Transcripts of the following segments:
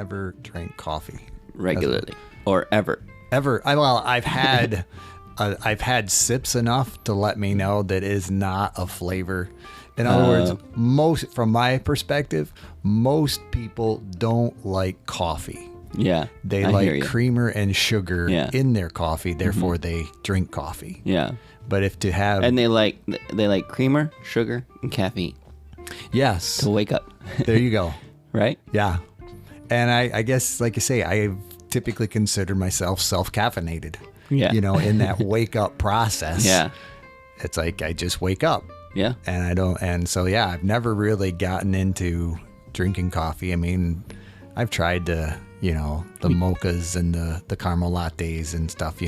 never drank coffee regularly or ever. I've had sips enough to let me know that is not a flavor. In other words, from my perspective, most people don't like coffee. Yeah. They like creamer and sugar in their coffee, therefore they drink coffee. Yeah. But and they like creamer, sugar, and caffeine. Yes. To wake up. There you go. Right? Yeah. And I guess, like you say, I typically consider myself self-caffeinated. Yeah. In that wake up process. Yeah. It's like I just wake up. Yeah. And so I've never really gotten into drinking coffee. I mean, I've tried the mochas and the caramel lattes and stuff, Do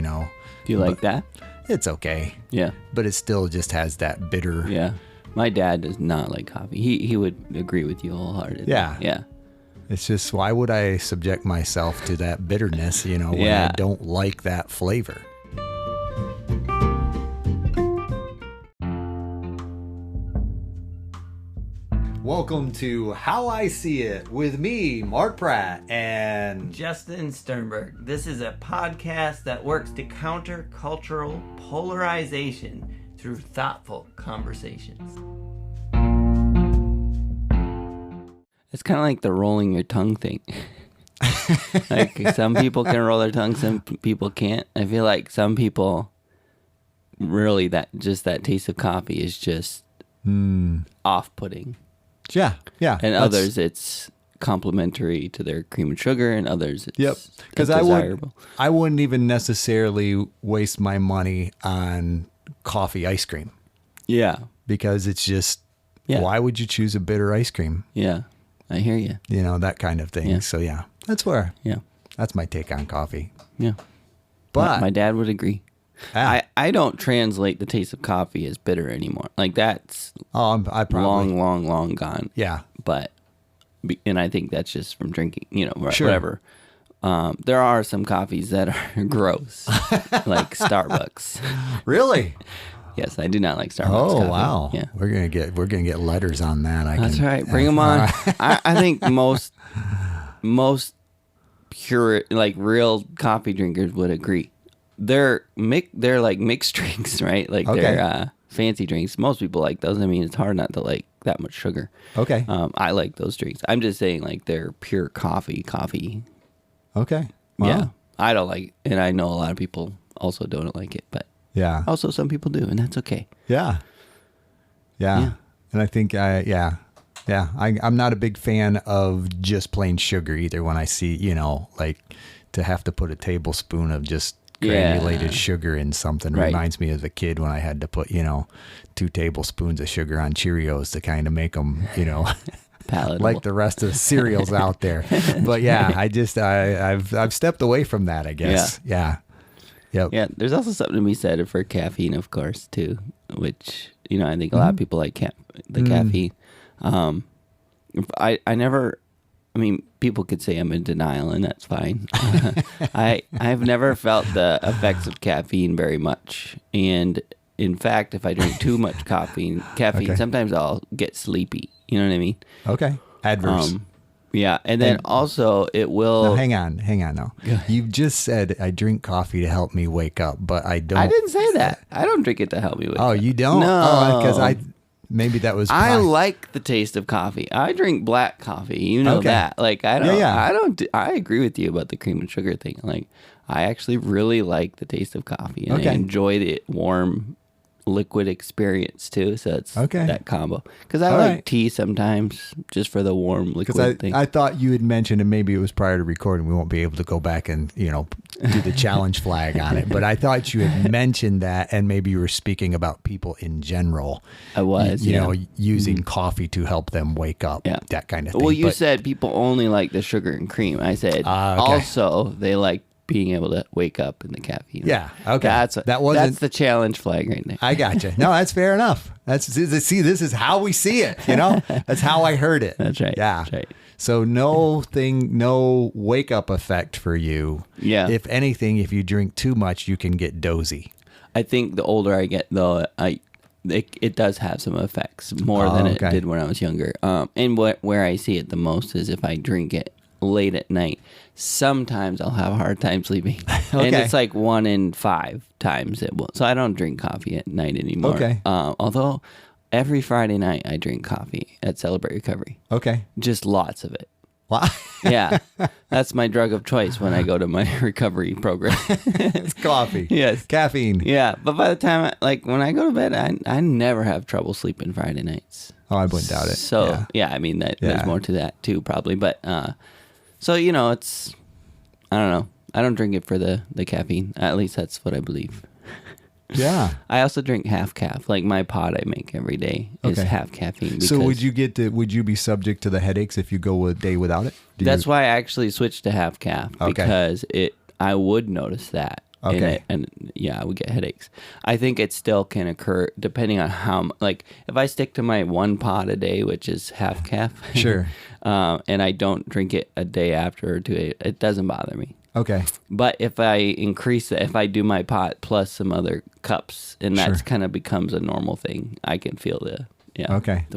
you like that? It's okay. Yeah. But it still just has that bitter. Yeah. My dad does not like coffee. He would agree with you wholeheartedly. Yeah. Yeah. It's just, why would I subject myself to that bitterness, when I don't like that flavor? Welcome to How I See It with me, Mark Pratt, and Justin Sternberg. This is a podcast that works to counter cultural polarization through thoughtful conversations. It's kind of like the rolling your tongue thing. Like some people can roll their tongue, some people can't. I feel like some people really that taste of coffee is just off-putting. Yeah. And others, it's complementary to their cream and sugar, and others, it's because desirable. I wouldn't even necessarily waste my money on coffee ice cream. Yeah. Because it's just, why would you choose a bitter ice cream? Yeah, I hear you. That kind of thing. Yeah. So that's my take on coffee. Yeah. But my dad would agree. I don't translate the taste of coffee as bitter anymore. Like that's I probably long gone. Yeah. And I think that's just from drinking, Sure. whatever. There are some coffees that are gross, like Starbucks. Really? Yes, I do not like Starbucks. Oh coffee. wow! Yeah, we're gonna get letters on that. That's right. Bring them on. I think most pure, like real coffee drinkers would agree. They're like mixed drinks, right? Like they're fancy drinks. Most people like those. I mean, it's hard not to like that much sugar. Okay. I like those drinks. I'm just saying, like they're pure coffee. Okay. Wow. Yeah, I don't like, and I know a lot of people also don't like it, but also some people do, and that's okay. Yeah. And I think I'm not a big fan of just plain sugar either. When I see like to have to put a tablespoon of just granulated sugar in something reminds me of a kid when I had to put 2 tablespoons of sugar on Cheerios to kind of make them palatable, like the rest of the cereals out there. But I've stepped away from that, I guess. Yeah. Yep. Yeah, there's also something to be said for caffeine, of course, too, which, I think a lot of people like the caffeine. People could say I'm in denial, and that's fine. I've never felt the effects of caffeine very much. And in fact, if I drink too much caffeine, sometimes I'll get sleepy. You know what I mean? Okay. Adverse. Yeah, and then also it will... No, hang on now. You just said I drink coffee to help me wake up, but I don't... I didn't say that. I don't drink it to help me wake up. Oh, you don't? No. Because maybe that was... I like the taste of coffee. I drink black coffee. You know that. Like, I don't... I agree with you about the cream and sugar thing. Like, I actually really like the taste of coffee, and I enjoy the warm liquid experience too, so it's that combo. Because I like tea sometimes, just for the warm liquid thing. I thought you had mentioned, and maybe it was prior to recording, we won't be able to go back and do the challenge flag on it, but I thought you had mentioned that, and maybe you were speaking about people in general. I was, using coffee to help them wake up, that kind of thing. Well, you said people only like the sugar and cream. I said also they like being able to wake up in the caffeine. Yeah. Okay. That's the challenge flag right there. I gotcha. No, that's fair enough. This is how we see it. That's how I heard it. That's right. Yeah. That's right. So no wake up effect for you. Yeah. If anything, if you drink too much, you can get dozy. I think the older I get, though, it does have some effects more than it did when I was younger. And where I see it the most is if I drink it late at night, sometimes I'll have a hard time sleeping. Okay. And it's like 1 in 5 times it will. So I don't drink coffee at night anymore. Okay. Although every Friday night I drink coffee at Celebrate Recovery. Okay. Just lots of it. Wow. Yeah. That's my drug of choice when I go to my recovery program. It's coffee. Yes. Caffeine. Yeah. But by the time, when I go to bed, I never have trouble sleeping Friday nights. Oh, I wouldn't doubt it. So, I mean, there's more to that too, probably. But, so, it's, I don't know. I don't drink it for the caffeine. At least that's what I believe. Yeah. I also drink half calf. Like my pot I make every day is half caffeine. So would you be subject to the headaches if you go a day without it? That's why I actually switched to half calf, because I would notice that. Okay. And I would get headaches. I think it still can occur depending on how, if I stick to my 1 pot a day, which is half calf. Sure. And I don't drink it a day after or 2 days, it doesn't bother me. Okay. But if I increase it, if I do my pot plus some other cups, and that kind of becomes a normal thing, I can feel the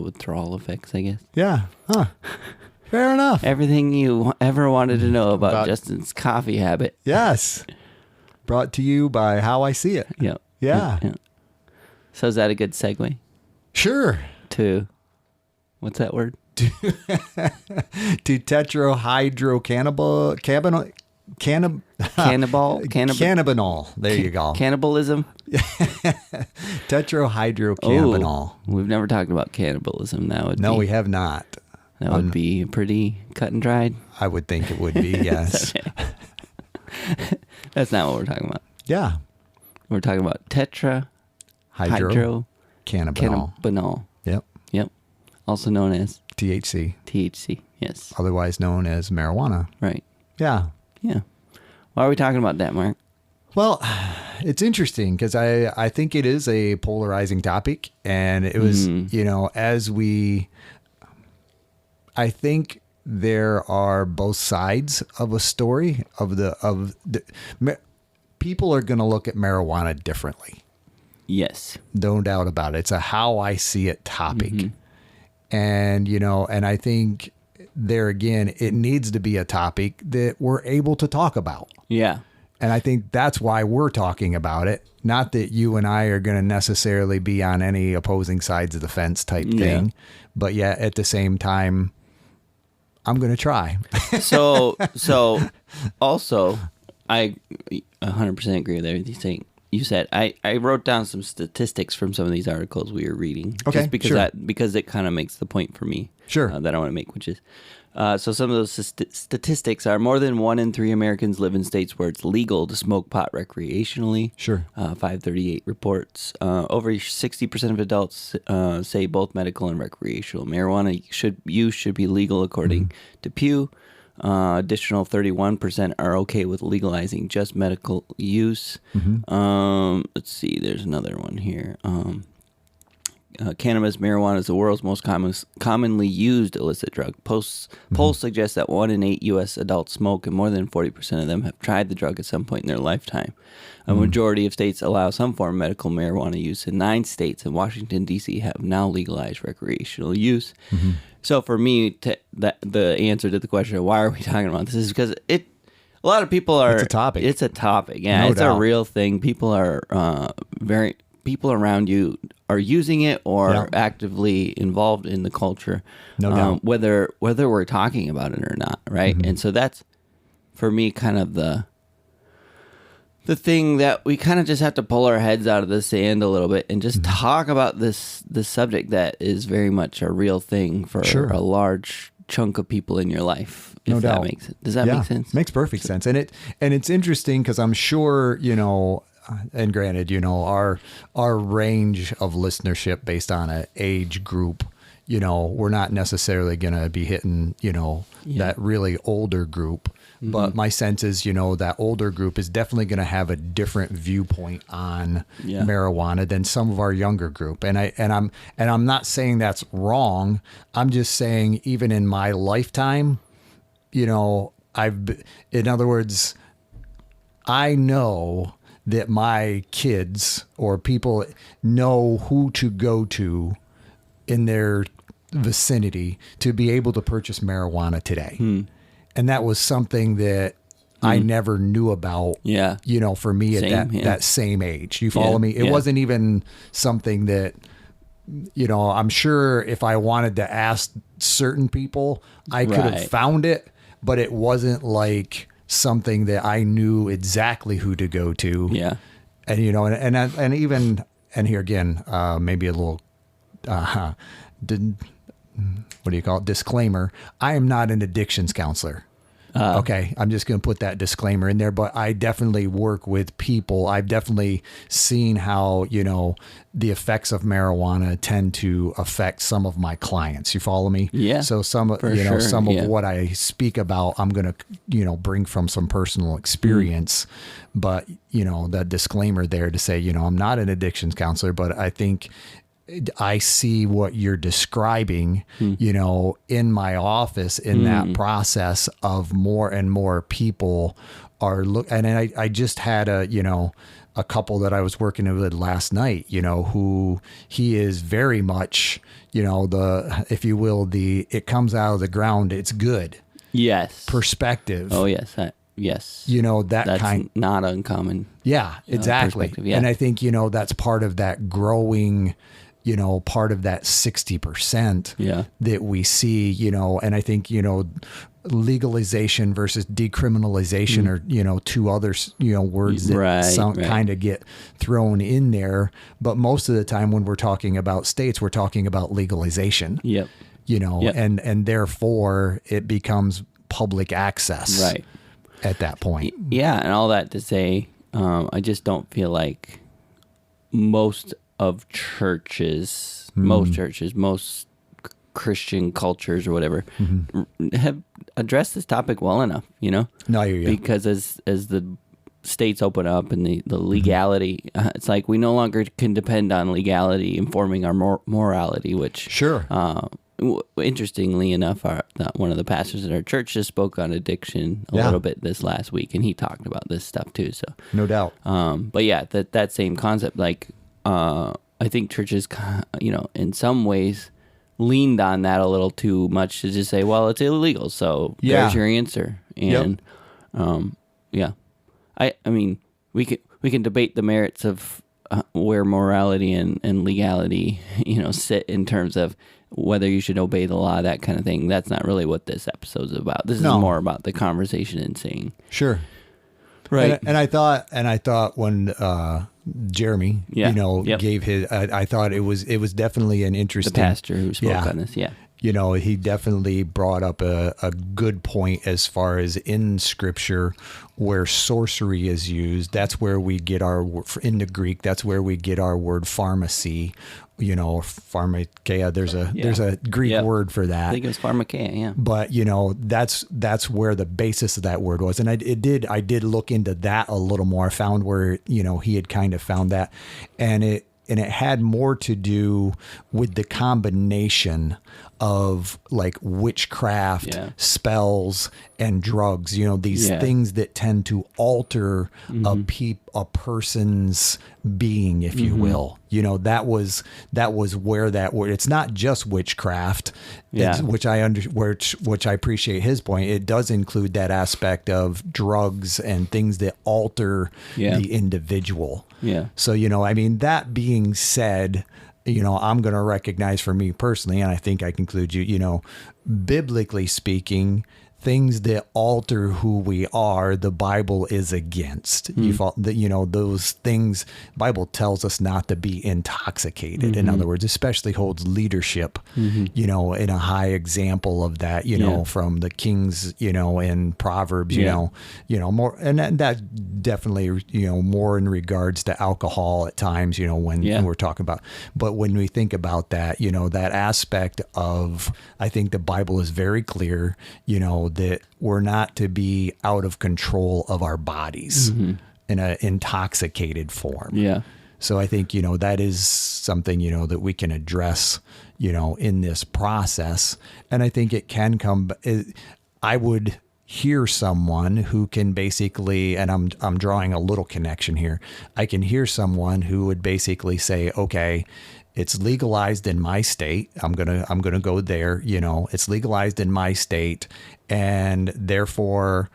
withdrawal effects, I guess. Yeah. Huh. Fair enough. Everything you ever wanted to know about Justin's coffee habit. Yes. Brought to you by How I See It. Yep. Yeah. So is that a good segue? Sure. To, what's that word? To tetrahydrocannabinol. Cannabinol. There you go. Cannibalism. Tetrahydrocannabinol. We've never talked about cannibalism. No, we have not. That would be pretty cut and dried. I would think it would be. Yes. That's not what we're talking about. Yeah. We're talking about tetrahydrocannabinol. Yep. Also known as THC. Yes. Otherwise known as marijuana. Right. Yeah. Yeah. Why are we talking about that, Mark? Well, it's interesting because I think it is a polarizing topic, and it was, I think there are both sides of a story people are going to look at marijuana differently. Yes. No doubt about it. It's a how I see it topic. Mm-hmm. And, and I think there again, it needs to be a topic that we're able to talk about. Yeah. And I think that's why we're talking about it. Not that you and I are going to necessarily be on any opposing sides of the fence type thing, but yet at the same time, I'm going to try. So also, I 100% agree with everything you said. I wrote down some statistics from some of these articles we were reading. Okay, just because because it kind of makes the point for me. Sure. That I want to make, which is, so some of those statistics are more than 1 in 3 Americans live in states where it's legal to smoke pot recreationally. Sure. 538 reports. Over 60% of adults say both medical and recreational marijuana use should be legal according to Pew. Additional 31% are okay with legalizing just medical use. Let's see, there's another one here. Cannabis marijuana is the world's most commonly used illicit drug. Polls suggest that 1 in 8 U.S. adults smoke, and more than 40% of them have tried the drug at some point in their lifetime. A majority of states allow some form of medical marijuana use, and 9 states and Washington, D.C. have now legalized recreational use. So for me, the answer to the question of why are we talking about this is because a lot of people are... It's a topic. It's a topic, yeah. No it's doubt. A real thing. People are people around you are using it or actively involved in the culture. No doubt. Whether we're talking about it or not, right? And so that's, for me, kind of the thing that we kind of just have to pull our heads out of the sand a little bit and just talk about this subject that is very much a real thing for a large chunk of people in your life. No doubt. That makes, does that make sense? Makes perfect sense. And it's interesting because I'm sure, and granted, our range of listenership based on an age group, we're not necessarily going to be hitting, that really older group. But my sense is, that older group is definitely going to have a different viewpoint on marijuana than some of our younger group. And I'm not saying that's wrong. I'm just saying even in my lifetime, in other words, I know that my kids or people know who to go to in their vicinity to be able to purchase marijuana today. And that was something that I never knew about, for me at that same age. You follow me? It wasn't even something that, I'm sure if I wanted to ask certain people, I could have found it, but it wasn't like something that I knew exactly who to go to. Yeah. And, and even, and here again, maybe a little, what do you call it? Disclaimer. I am not an addictions counselor. Okay. I'm just going to put that disclaimer in there, but I definitely work with people. I've definitely seen how, the effects of marijuana tend to affect some of my clients. You follow me? Yeah. So some of what I speak about, I'm going to, bring from some personal experience, but that disclaimer there to say, I'm not an addictions counselor, but I think I see what you're describing, in my office in that process of more and more people are and I just had a couple that I was working with last night, who he is very much, if you will, it comes out of the ground. It's good. Yes. Perspective. Oh yes. Yes. That's not uncommon. Yeah, exactly. Yeah. And I think, that's part of that growing, part of that 60% that we see, and I think, legalization versus decriminalization are, two other, words that kind of get thrown in there. But most of the time when we're talking about states, we're talking about legalization, and therefore it becomes public access at that point. Yeah. And all that to say, I just don't feel like most Christian cultures or whatever have addressed this topic well enough, No, yeah. Because as the states open up and the legality, it's like we no longer can depend on legality informing our morality, which interestingly enough, one of the pastors at our church just spoke on addiction a little bit this last week, and he talked about this stuff too. So no doubt. But yeah, that same concept, like I think churches, in some ways leaned on that a little too much to just say, well, it's illegal, so there's your answer. And I mean, we can debate the merits of where morality and legality, sit in terms of whether you should obey the law, that kind of thing. That's not really what this episode's about. This is more about the conversation and saying, sure, right. And I thought when Jeremy, gave his, I thought it was definitely an interesting, the pastor who spoke on this, he definitely brought up a good point as far as in Scripture where sorcery is used. That's where we get in the Greek, that's where we get our word pharmacy, pharmakeia. There's a Greek word for that. I think it was pharmakeia, yeah. But, that's where the basis of that word was. And I did look into that a little more. I found where, he had kind of found that. And it had more to do with the combination of like witchcraft, spells, and drugs, these things that tend to alter a person's being, if you will. That was where that word, it's not just witchcraft, which I appreciate his point. It does include that aspect of drugs and things that alter the individual. Yeah. So, that being said, I'm going to recognize for me personally, and I think I conclude biblically speaking, things that alter who we are, the Bible is against. Those things, Bible tells us not to be intoxicated. In other words, especially holds leadership, in a high example of that, from the Kings, in Proverbs, more, and that definitely, more in regards to alcohol at times, when we're talking about, but when we think about that, that aspect of, I think the Bible is very clear, that we're not to be out of control of our bodies in an intoxicated form. Yeah. So I think, that is something, that we can address, in this process. And I think it can come, I would hear someone who can basically, and I'm drawing a little connection here. I can hear someone who would basically say, okay, It's legalized in my state. I'm gonna go there. It's legalized in my state, and therefore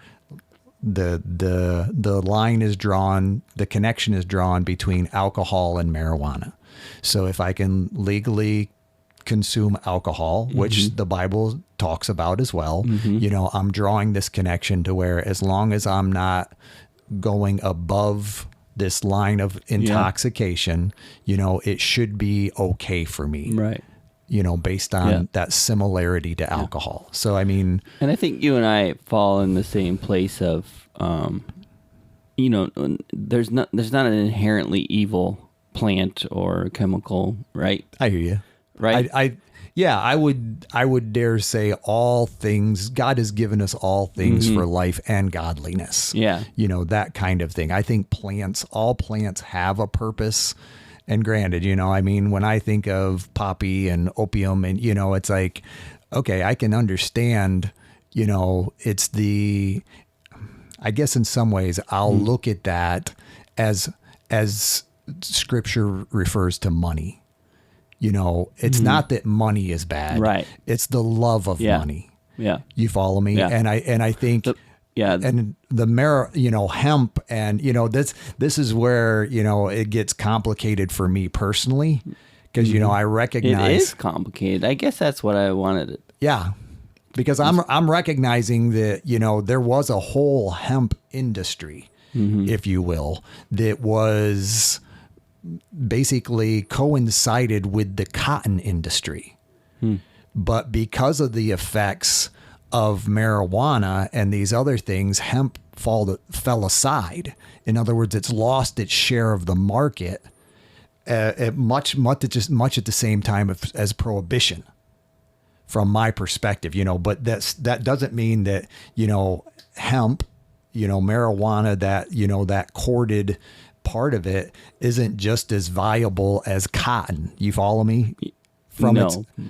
the line is drawn. The connection is drawn between alcohol and marijuana. So if I can legally consume alcohol, which the Bible talks about as well, I'm drawing this connection to where as long as I'm not going above this line of intoxication, it should be okay for me. Right. Based on that similarity to alcohol. So, I mean, and I think you and I fall in the same place of, there's not an inherently evil plant or chemical, right? I hear you. Right. I would dare say all things, God has given us all things for life and godliness. Yeah. That kind of thing. I think all plants have a purpose. And granted, when I think of poppy and opium and, it's like, okay, I can understand, it's I guess in some ways I'll look at that as scripture refers to money. It's not that money is bad. Right. It's the love of money. Yeah. You follow me? Yeah. And I think and the hemp and this is where it gets complicated for me personally because I recognize it is complicated. I guess that's what I wanted it. Yeah. Because I'm recognizing that there was a whole hemp industry, if you will, that was basically coincided with the cotton industry. But because of the effects of marijuana and these other things, hemp fell aside. In other words, it's lost its share of the market at much at the same time as prohibition from my perspective, but that doesn't mean that, hemp, marijuana, that corded part of it isn't just as viable as cotton. You follow me?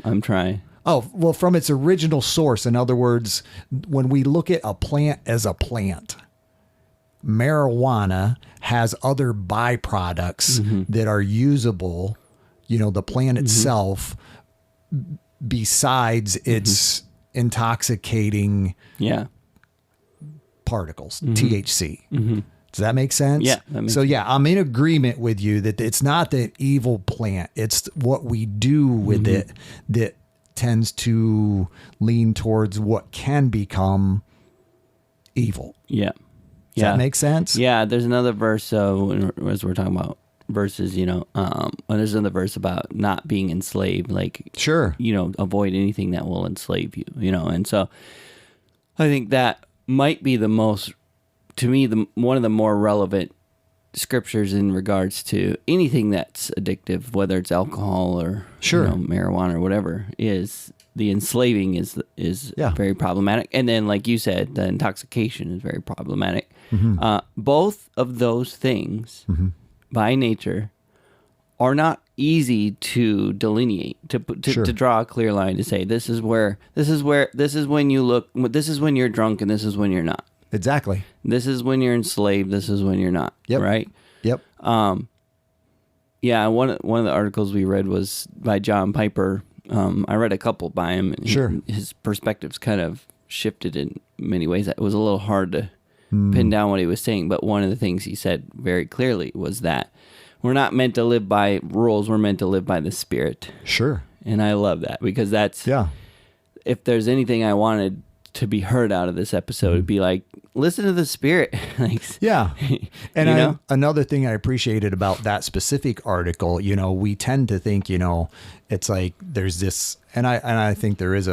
I'm trying. Oh, well, from its original source. In other words, when we look at a plant as a plant, marijuana has other byproducts that are usable, the plant itself, besides its intoxicating particles, THC. Does that make sense? Yeah. So I'm in agreement with you that it's not the evil plant. It's what we do with it that tends to lean towards what can become evil. Yeah. Does that make sense? Yeah. There's another verse, as we're talking about verses, there's another verse about not being enslaved, like, sure, avoid anything that will enslave you, and so I think that might be to me, one of the more relevant scriptures in regards to anything that's addictive, whether it's alcohol or marijuana or whatever, is the enslaving is very problematic. And then, like you said, the intoxication is very problematic. Both of those things, by nature, are not easy to delineate, to draw a clear line to say this is when you're drunk and this is when you're not. Exactly. This is when you're enslaved. This is when you're not. Yep. Right. Yep. Yeah. One of the articles we read was by John Piper. I read a couple by him. And his perspectives kind of shifted in many ways. It was a little hard to pin down what he was saying, but one of the things he said very clearly was that we're not meant to live by rules. We're meant to live by the Spirit. Sure. And I love that because that's if there's anything I wanted to be heard out of this episode, it'd be like, listen to the Spirit. And another thing I appreciated about that specific article, we tend to think, it's like there's this, and I think there is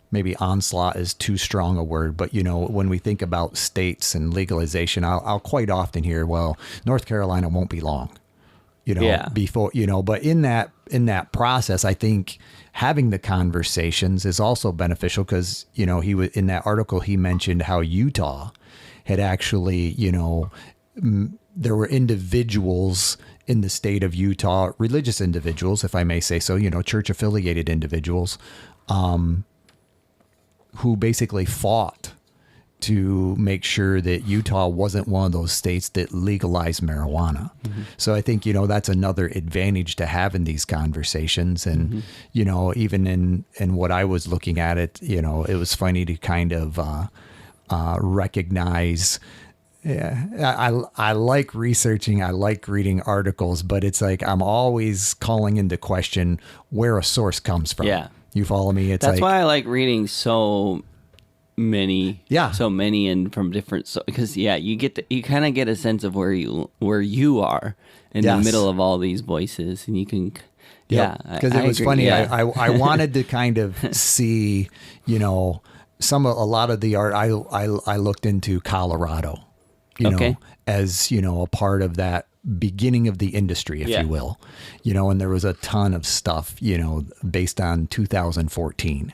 maybe onslaught is too strong a word, but when we think about states and legalization, I'll quite often hear, well, North Carolina won't be long, before, but in that process, I think having the conversations is also beneficial because, he was in that article, he mentioned how Utah had actually, there were individuals in the state of Utah, religious individuals, if I may say so, church affiliated individuals, who basically fought to make sure that Utah wasn't one of those states that legalized marijuana. Mm-hmm. So I think, that's another advantage to having these conversations. And, even in what I was looking at it, it was funny to kind of recognize. Yeah, I like researching. I like reading articles, but it's like I'm always calling into question where a source comes from. Yeah. You follow me? That's why I like reading so many and from different, because you kind of get a sense of where you are in the middle of all these voices, and you can because it was funny. I wanted to kind of see a lot of the art. I looked into Colorado, as a part of that beginning of the industry, if you will, and there was a ton of stuff based on 2014.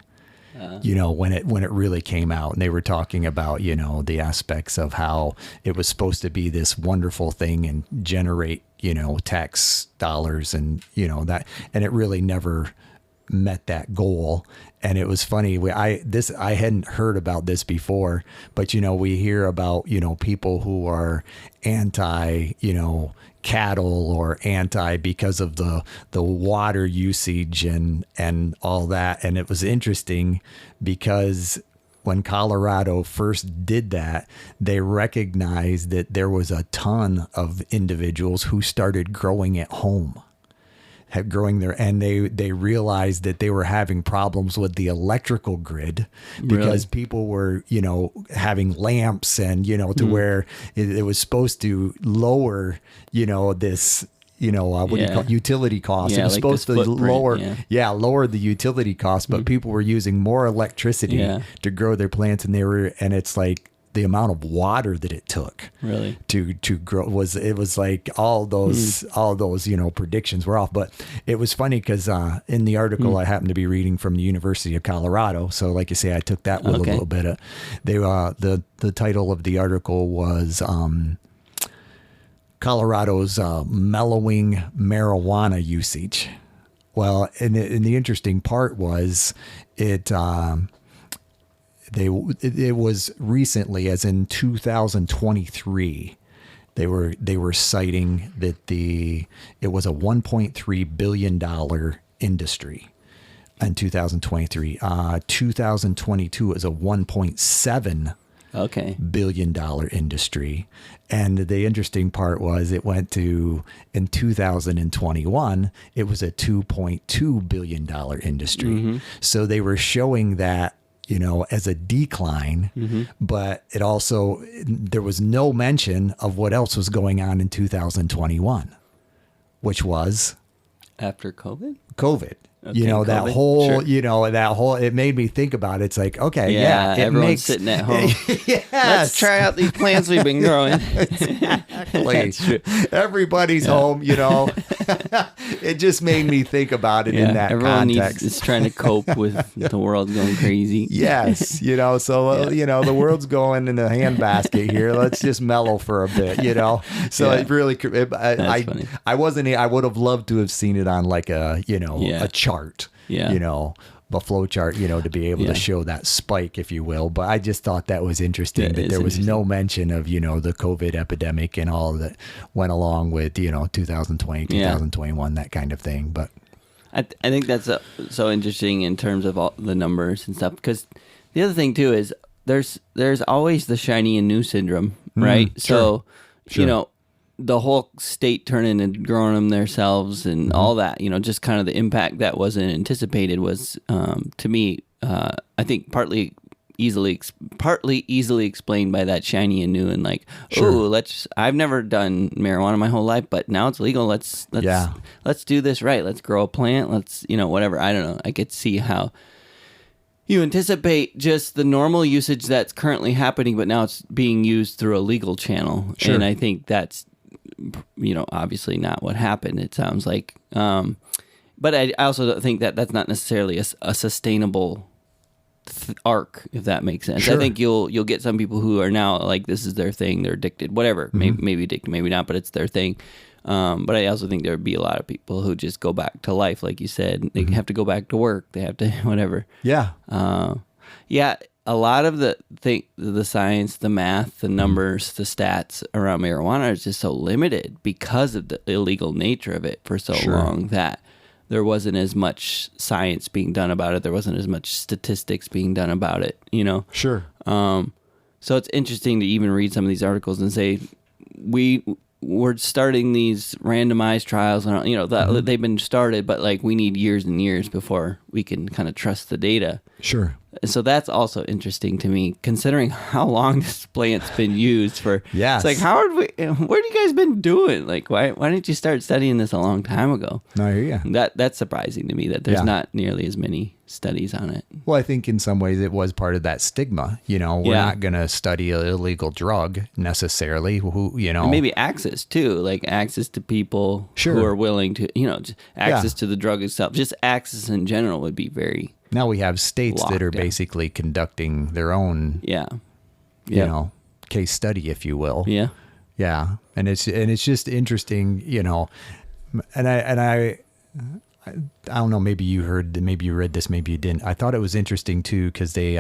When it really came out, and they were talking about, the aspects of how it was supposed to be this wonderful thing and generate, tax dollars and, that, and it really never met that goal. And it was funny. I hadn't heard about this before, but, we hear about, people who are anti, cattle or anti because of the water usage and all that. And it was interesting because when Colorado first did that, they recognized that there was a ton of individuals who started growing at home. And they realized that they were having problems with the electrical grid because people were, having lamps and, to where it was supposed to lower, this, what do you call it? Utility costs. It was supposed to lower the utility costs, but people were using more electricity to grow their plants, and it's like, the amount of water that it took to grow was like all those predictions were off. But it was funny because in the article I happened to be reading from the University of Colorado, so like you say, I took that with a little bit of the title of the article was Colorado's mellowing marijuana usage. Well, and the interesting part was it was recently, as in 2023, they were citing that it was a $1.3 billion industry in 2023. 2022 is a $1.7 billion industry. And the interesting part was it went to, in 2021, it was a $2.2 billion industry. Mm-hmm. So they were showing that, as a decline, but it also, there was no mention of what else was going on in 2021, which was after COVID. Okay, that whole, it made me think about it. It's like, everyone's sitting at home. Yes. Let's try out these plants we've been growing. Exactly. Everybody's home, It just made me think about it in that context. Is trying to cope with the world going crazy. Yes. The world's going in the handbasket here. Let's just mellow for a bit, So it really, I would have loved to have seen it on like a chart, a flow chart, to be able to show that spike, if you will. But I just thought that was interesting that there was no mention of, the COVID epidemic and all that went along with, 2020, 2021, that kind of thing. But I think that's so interesting in terms of all the numbers and stuff, because the other thing too is there's always the shiny and new syndrome, right? Sure. So, the whole state turning and growing them themselves and all that, just kind of the impact that wasn't anticipated was, to me, I think partly easily explained by that shiny and new and like, I've never done marijuana my whole life, but now it's legal. Let's do this right. Let's grow a plant. Let's, whatever. I don't know. I could see how you anticipate just the normal usage that's currently happening, but now it's being used through a legal channel. Sure. And I think that's, obviously not what happened, it sounds like. But I also don't think that that's not necessarily a sustainable arc, if that makes sense. Sure. I think you'll get some people who are now like, this is their thing, they're addicted, whatever, maybe addicted, maybe not, but it's their thing. But I also think there would be a lot of people who just go back to life, like you said. They have to go back to work. They have to whatever. Yeah. a lot of the science, the math, the numbers, the stats around marijuana is just so limited because of the illegal nature of it for so long that there wasn't as much science being done about it. There wasn't as much statistics being done about it, you know? Sure. So it's interesting to even read some of these articles and say, we're starting these randomized trials and, you know, they've been started, but like we need years and years before we can kind of trust the data. Sure. So that's also interesting to me, considering how long this plant's been used for. Yes. It's like, what have you guys been doing? Like, why didn't you start studying this a long time ago? No, I hear you. That's surprising to me that there's not nearly as many studies on it. Well, I think in some ways it was part of that stigma. You know, we're not going to study an illegal drug necessarily. Who, you know, and maybe access too, like access to people who are willing to, you know, access to the drug itself. Just access in general would be very. Now we have states that are basically conducting their own, you know, case study, if you will. Yeah. Yeah. And it's just interesting, you know, and I don't know, maybe you read this, maybe you didn't. I thought it was interesting too, because they,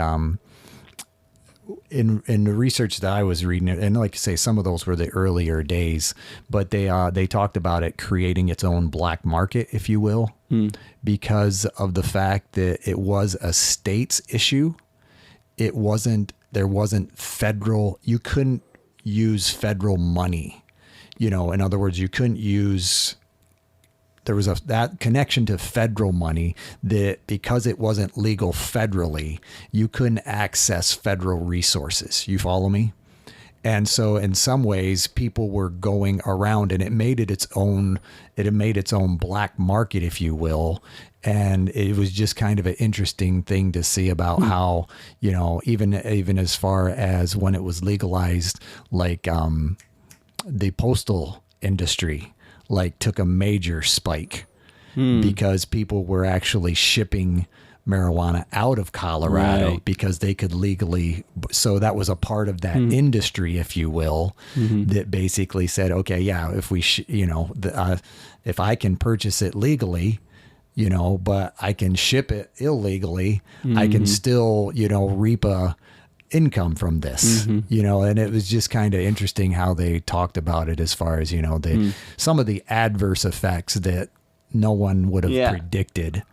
in the research that I was reading, and like I say, some of those were the earlier days, but they talked about it creating its own black market, if you will, because of the fact that it was a state's issue. There wasn't federal, you couldn't use federal money, you know, in other words, you couldn't use, there was that connection to federal money that because it wasn't legal federally, you couldn't access federal resources. You follow me? And so in some ways people were going around, and it made its own black market, if you will. And it was just kind of an interesting thing to see about how, you know, even as far as when it was legalized, like the postal industry, like took a major spike because people were actually shipping marijuana out of Colorado because they could legally. So that was a part of that industry, if you will, that basically said, okay, yeah, if we, if I can purchase it legally, you know, but I can ship it illegally, I can still, you know, reap a income from this, you know. And it was just kind of interesting how they talked about it as far as, you know, some of the adverse effects that no one would have predicted,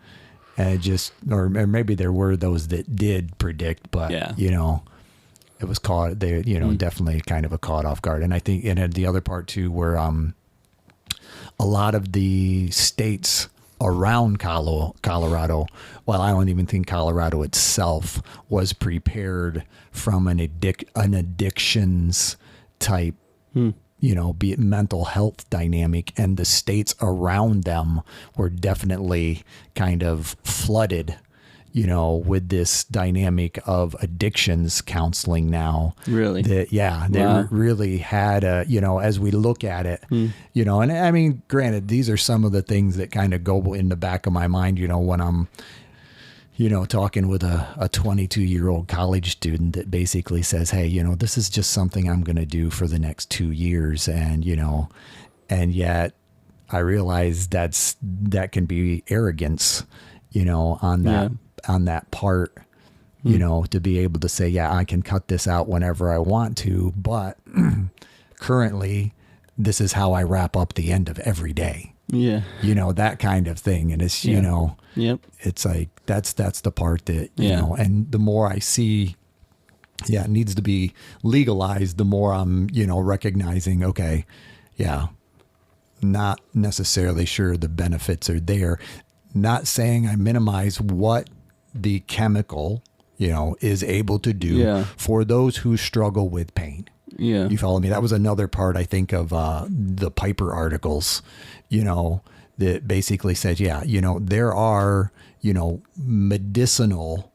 and or maybe there were those that did predict, but you know, it was caught, they, you know, definitely kind of a caught off guard. And I think it had the other part too, where a lot of the states around Colorado, well, I don't even think Colorado itself was prepared from an addictions type, you know, be it mental health dynamic, and the states around them were definitely kind of flooded, you know, with this dynamic of addictions counseling now. Really? They really had a, you know, as we look at it, you know, and I mean, granted, these are some of the things that kind of go in the back of my mind, you know, when I'm, you know, talking with a 22-year-old college student that basically says, hey, you know, this is just something I'm going to do for the next 2 years. And, you know, and yet I realize that can be arrogance, you know, on that part, you know, to be able to say, yeah, I can cut this out whenever I want to, but currently this is how I wrap up the end of every day. Yeah. You know, that kind of thing. And it's, you know, it's like, that's the part that, you know, and the more I see, it needs to be legalized, the more I'm, you know, recognizing, okay, not necessarily sure the benefits are there. Not saying I minimize what the chemical, you know, is able to do for those who struggle with pain. Yeah. You follow me? That was another part, I think, of the Piper articles, you know, that basically said, you know, there are, you know, medicinal,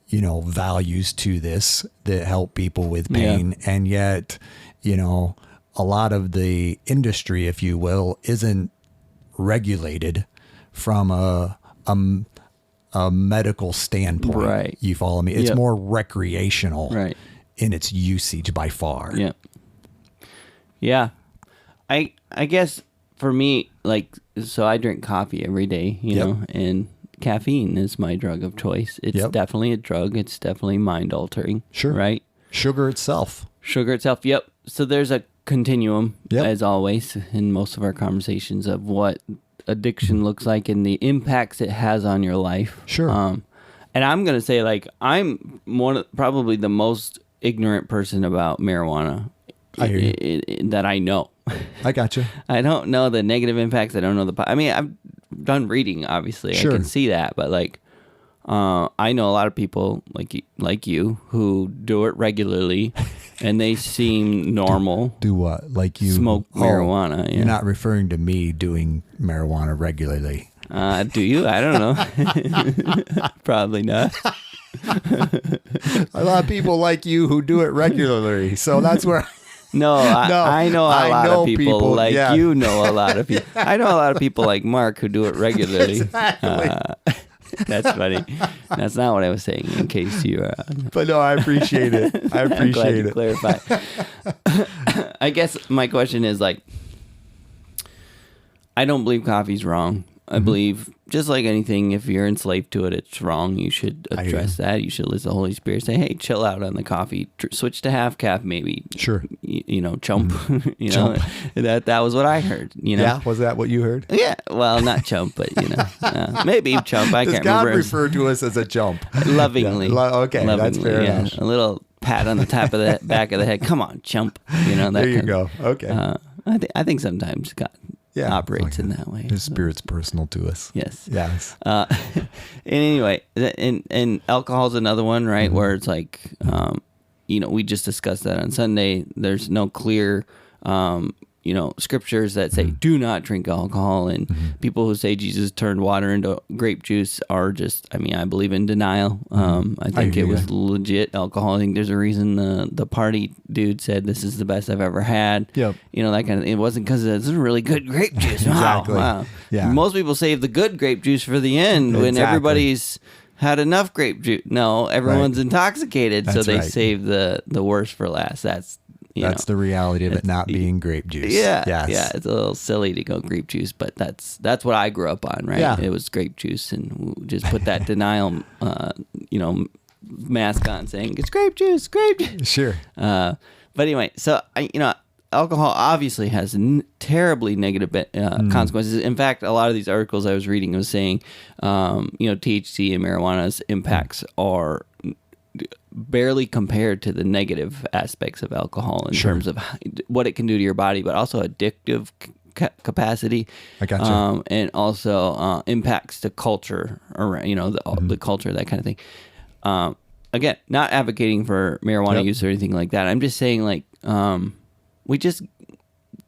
you know, values to this that help people with pain. And yet, you know, a lot of the industry, if you will, isn't regulated from a medical standpoint. Right. You follow me? It's more recreational in its usage by far. Yeah. Yeah. I guess for me, like, so I drink coffee every day, you know, and caffeine is my drug of choice. It's definitely a drug. It's definitely mind altering. Sure. Right? Sugar itself. Yep. So there's a continuum, as always, in most of our conversations of what addiction looks like and the impacts it has on your life. Sure. And I'm going to say, like, I'm probably the most ignorant person about marijuana that I know. I got you. I don't know the negative impacts. I don't know I mean, I've done reading, obviously. Sure. I can see that. But, like, I know a lot of people like you who do it regularly, and they seem normal. Do what? Like you smoke marijuana? You're not referring to me doing marijuana regularly. Do you? I don't know. Probably not. A lot of people like you who do it regularly, so that's where. No, I know a lot of people like you know a lot of people. I know a lot of people like Mark who do it regularly. Exactly. That's funny. That's not what I was saying, in case you But no, I appreciate it. I appreciate it. Clarify. I guess my question is, like, I don't believe coffee's wrong. I believe, just like anything, if you're enslaved to it, it's wrong. You should address that. You should listen to the Holy Spirit. Say, hey, chill out on the coffee. Switch to half calf, maybe. Sure. Chump. Chump. That was what I heard. Yeah, was that what you heard? Yeah. Well, not chump, but maybe chump. I can't remember. God refer to us as a chump? Lovingly. Okay, lovingly, that's fair enough. A little pat on the top of the back of the head. Come on, chump. That there you go. Okay. I think sometimes God operates in that way. His spirit's personal to us. Yes. Yes. And anyway, and alcohol's another one, right? Where it's like, we just discussed that on Sunday. There's no clear, scriptures that say do not drink alcohol, and people who say Jesus turned water into grape juice are just, I believe in denial. I think it was legit alcohol. I think there's a reason the party dude said this is the best I've ever had. Yep. That kind of thing. It wasn't because this is really good grape juice. Exactly. Wow. Yeah. Most people save the good grape juice for the end when everybody's had enough grape juice. No, everyone's intoxicated, so they save the worst for last. That's the reality of it not being grape juice. Yeah. Yes. Yeah. It's a little silly to go grape juice, but that's what I grew up on, right? Yeah. It was grape juice, and we just put that denial, mask on, saying it's grape juice. Sure. But anyway, so alcohol obviously has terribly negative consequences. In fact, a lot of these articles I was reading was saying, THC and marijuana's impacts are barely compared to the negative aspects of alcohol in terms of what it can do to your body, but also addictive capacity. I gotcha. And also impacts to culture, or the culture, that kind of thing. Again, not advocating for marijuana use or anything like that. I'm just saying, like,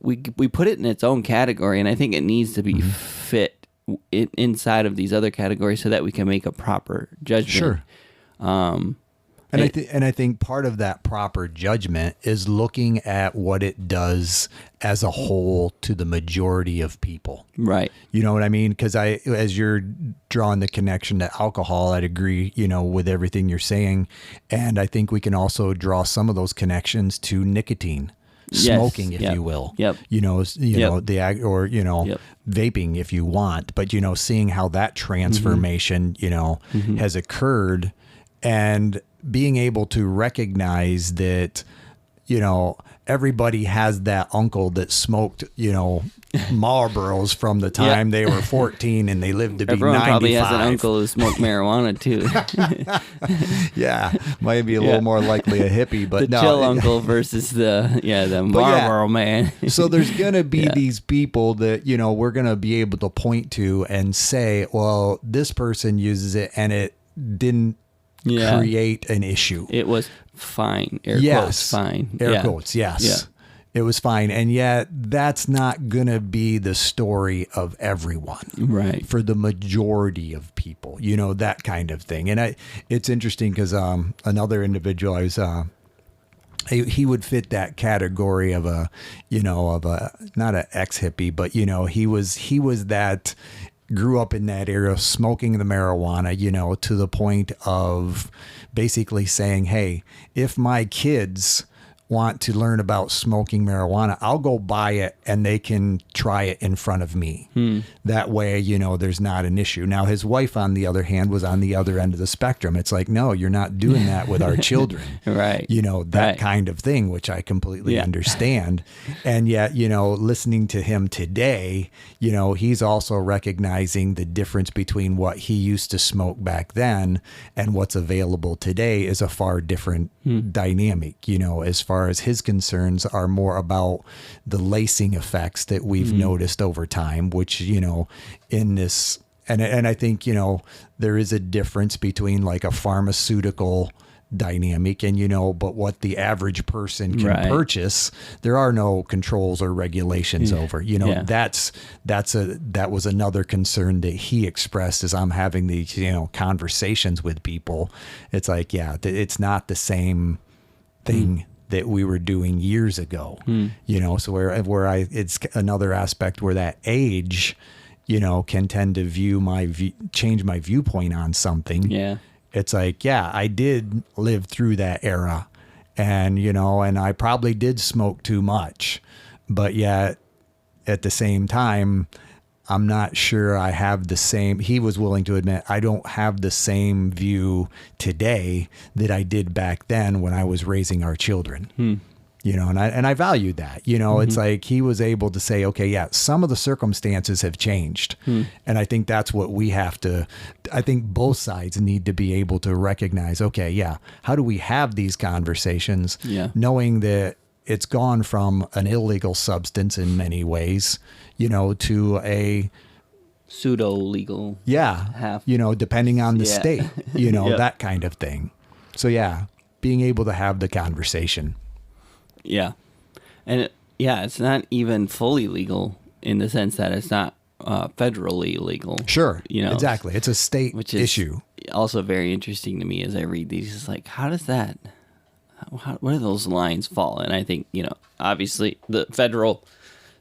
we put it in its own category, and I think it needs to be fit inside of these other categories so that we can make a proper judgment. Sure. And I think part of that proper judgment is looking at what it does as a whole to the majority of people. Right. You know what I mean? Because as you're drawing the connection to alcohol, I'd agree, with everything you're saying. And I think we can also draw some of those connections to nicotine. Smoking, if you will. Yep. Vaping, if you want. But, seeing how that transformation, has occurred, and being able to recognize that, everybody has that uncle that smoked, Marlboros from the time they were 14 and they lived to be 95. Everyone probably has an uncle who smoked marijuana too. Yeah, might be a little more likely a hippie, but the chill uncle versus the Marlboro man. So there's gonna be these people that we're gonna be able to point to and say, well, this person uses it and it didn't create an issue. It was fine. Air quotes, fine. Air quotes, yes. Yeah. It was fine. And yet that's not going to be the story of everyone. Right. For the majority of people, that kind of thing. And it's interesting because another individual he would fit that category of not an ex-hippie, but, he was that, grew up in that era, smoking the marijuana, to the point of basically saying, hey, if my kids want to learn about smoking marijuana, I'll go buy it and they can try it in front of me. That way, there's not an issue. Now, his wife, on the other hand, was on the other end of the spectrum. It's like, no, you're not doing that with our children. Right. That kind of thing, which I completely understand. And yet, listening to him today, he's also recognizing the difference between what he used to smoke back then and what's available today is a far different dynamic, as far as his concerns are more about the lacing effects that we've noticed over time, which, in this, and I think, there is a difference between like a pharmaceutical dynamic and, but what the average person can purchase, there are no controls or regulations over, that was another concern that he expressed as I'm having these, conversations with people. It's like, it's not the same thing that we were doing years ago, so it's another aspect where that age, can tend to change my viewpoint on something. Yeah. It's like, I did live through that era and, and I probably did smoke too much, but yet at the same time, I'm not sure I have the same, he was willing to admit, I don't have the same view today that I did back then when I was raising our children. And I valued that, it's like he was able to say, okay, some of the circumstances have changed. And I think that's what we have to, I think both sides need to be able to recognize, okay, how do we have these conversations knowing that it's gone from an illegal substance in many ways, to a pseudo legal. Depending on the state, that kind of thing. So being able to have the conversation. Yeah. And it's not even fully legal in the sense that it's not federally legal. Sure. Exactly. It's a state issue. Also very interesting to me as I read these. It's like, how does that, where do those lines fall? And I think, obviously the federal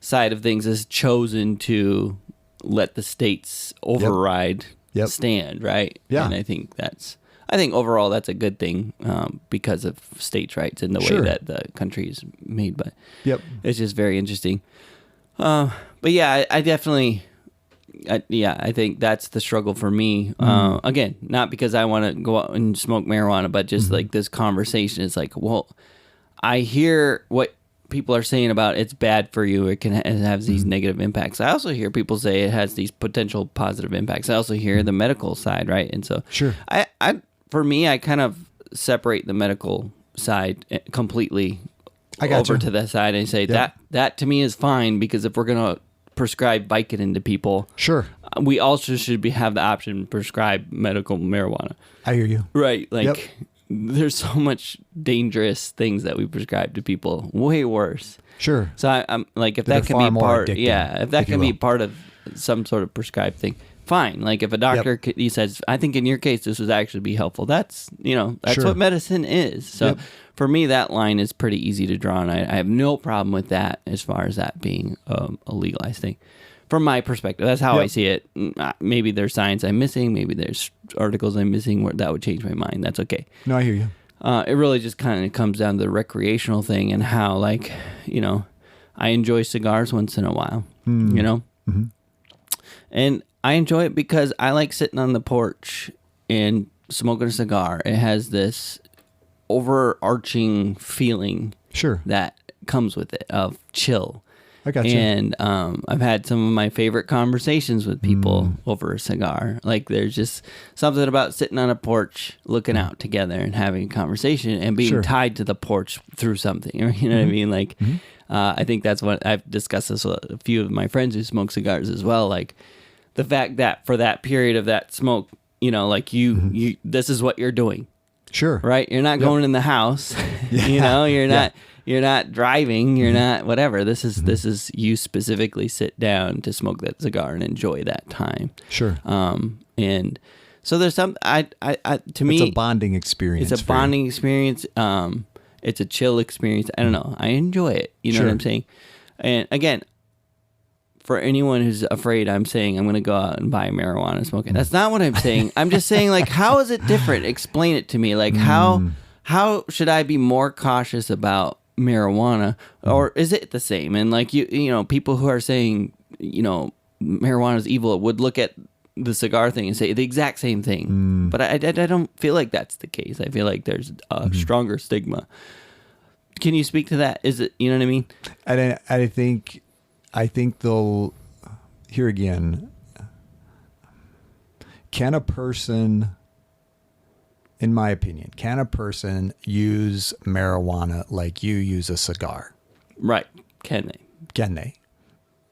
side of things has chosen to let the states override stand, right? Yeah. And I think overall that's a good thing because of states' rights and the way that the country is made. But it's just very interesting. But I definitely, I think that's the struggle for me. Again, not because I want to go out and smoke marijuana, but just like this conversation is like, well, I hear what people are saying about it's bad for you. It can have these negative impacts. I also hear people say it has these potential positive impacts. I also hear the medical side, right? And so for me, I kind of separate the medical side completely over to that side and say that to me is fine, because if we're going to prescribe Vicodin to people, we also should have the option to prescribe medical marijuana. I hear you. Right. Like there's so much dangerous things that we prescribe to people, way worse. Sure. So I'm like, if that can be part, if that can be part of some sort of prescribed thing, fine. Like if a doctor he says, I think in your case this would actually be helpful. That's what medicine is. So for me, that line is pretty easy to draw, and I have no problem with that as far as that being a legalized thing. From my perspective, that's how I see it. Maybe there's science I'm missing. Maybe there's articles I'm missing where that would change my mind. That's okay. No, I hear you. It really just kind of comes down to the recreational thing and how, like, I enjoy cigars once in a while, and I enjoy it because I like sitting on the porch and smoking a cigar. It has this overarching feeling that comes with it of chill. I got you. And I've had some of my favorite conversations with people over a cigar. Like there's just something about sitting on a porch, looking out together and having a conversation and being tied to the porch through something. You know what I mean? Like I think that's what I've discussed this with a few of my friends who smoke cigars as well. Like the fact that for that period of that smoke, like you this is what you're doing. Sure. Right? You're not going in the house. You're not driving, you're not whatever. This is you specifically sit down to smoke that cigar and enjoy that time. Sure. And so there's some to me it's a bonding experience. It's a bonding experience. It's a chill experience. I don't know. I enjoy it. You know what I'm saying? And again, for anyone who's afraid I'm saying I'm going to go out and buy marijuana and smoke it. That's not what I'm saying. I'm just saying, like, how is it different? Explain it to me. Like, how should I be more cautious about marijuana, or is it the same? And like you know, people who are saying, you know, marijuana is evil would look at the cigar thing and say the exact same thing. But I don't feel like that's the case. I feel like there's a stronger stigma. Can you speak to that? Is it, you know what I mean? I think they'll, here again, can a person, in my opinion, can a person use marijuana like you use a cigar? Right. Can they? Can they?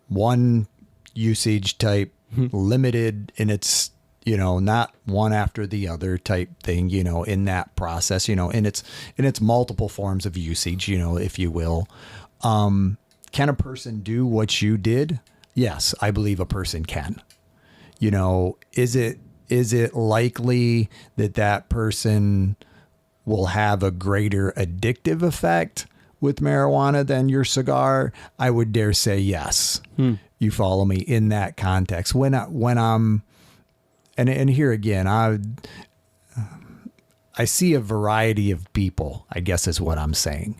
One usage type, limited in its, you know, not one after the other type thing, you know, in that process, you know, in its multiple forms of usage, you know, if you will. Can a person do what you did? Yes, I believe a person can. You know, is it likely that person will have a greater addictive effect with marijuana than your cigar? I would dare say yes. You follow me in that context. When I'm, and here again, I see a variety of people, I guess is what I'm saying.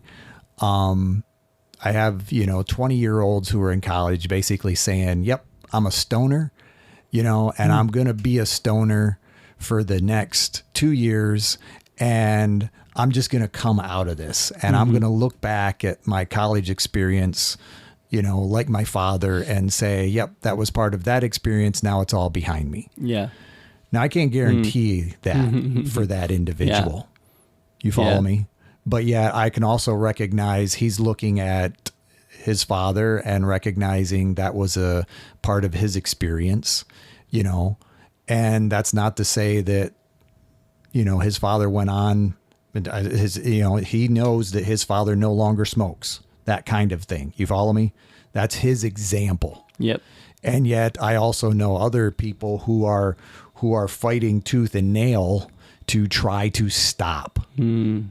I have, you know, 20-year-olds who are in college basically saying, yep, I'm a stoner, you know, and I'm going to be a stoner for the next 2 years. And I'm just going to come out of this. And I'm going to look back at my college experience, you know, like my father, and say, yep, that was part of that experience. Now it's all behind me. Yeah. Now I can't guarantee that for that individual. Yeah. You follow me? But yeah, I can also recognize he's looking at his father and recognizing that was a part of his experience, you know, and that's not to say that, you know, his father went on you know, he knows that his father no longer smokes, that kind of thing. You follow me? That's his example. Yep. And yet I also know other people who are fighting tooth and nail to try to stop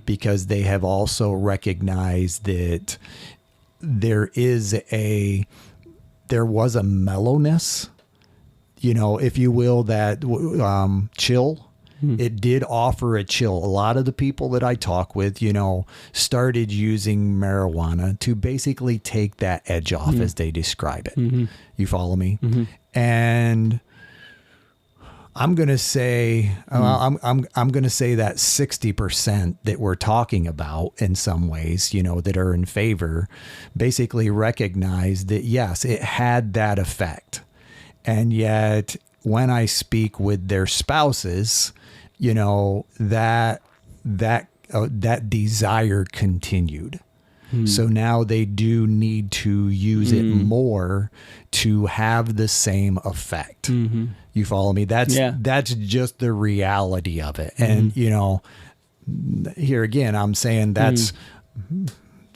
because they have also recognized that there was a mellowness, you know, if you will, that chill. It did offer a chill. A lot of the people that I talk with, you know, started using marijuana to basically take that edge off, as they describe it. You follow me? And I'm going to say, I'm going to say that 60% that we're talking about in some ways, you know, that are in favor, basically recognize that, yes, it had that effect. And yet when I speak with their spouses, you know, that desire continued. So now they do need to use it more to have the effect. You follow me? That's just the reality of it. And, you know, here again, I'm saying that's,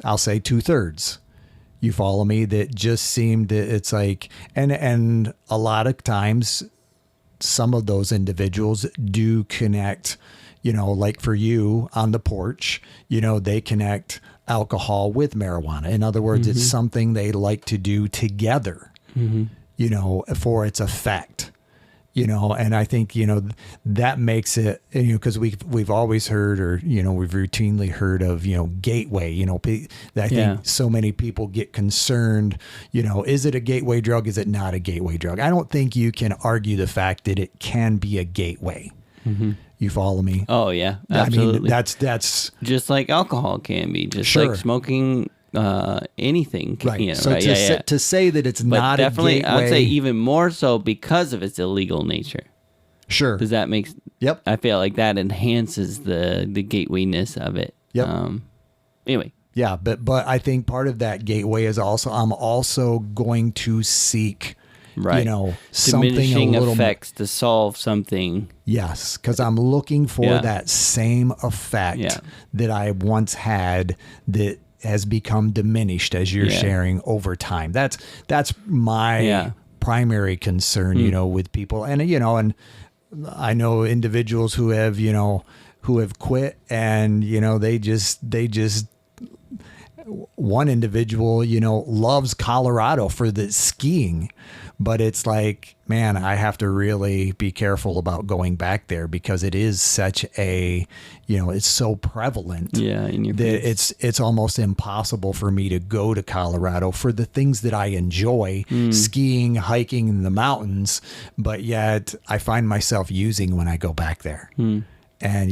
I'll say 2/3. You follow me? That just seemed that it's like, and a lot of times some of those individuals do connect, you know, like for you on the porch, you know, they connect alcohol with marijuana. In other words, it's something they like to do together, you know, for its effect, you know, and I think, you know, that makes it, you know, because we've always heard, or, you know, we've routinely heard of, you know, gateway, you know, I think so many people get concerned, you know, is it a gateway drug? Is it not a gateway drug? I don't think you can argue the fact that it can be a gateway. You follow me? Oh yeah, absolutely. I mean, that's just like alcohol can be, just like smoking anything. Right. You know, so to say that it's but not definitely, a gateway, I would say even more so because of its illegal nature. Sure. Does that make? Yep. I feel like that enhances the gatewayness of it. Yep. Anyway. Yeah, but I think part of that gateway is also I'm also going to seek. Right. You know, diminishing effects to solve something. Yes, because I'm looking for that same effect that I once had that has become diminished as you're sharing over time. That's my primary concern, you know, with people. And, you know, and I know individuals who have, you know, who have quit and, you know, they just one individual, you know, loves Colorado for the skiing, But it's like, man, I have to really be careful about going back there because it is such a, it's so prevalent in your that face. it's almost impossible for me to go to Colorado for the things that I enjoy, skiing, hiking in the mountains, but yet I find myself using when I go back there. And,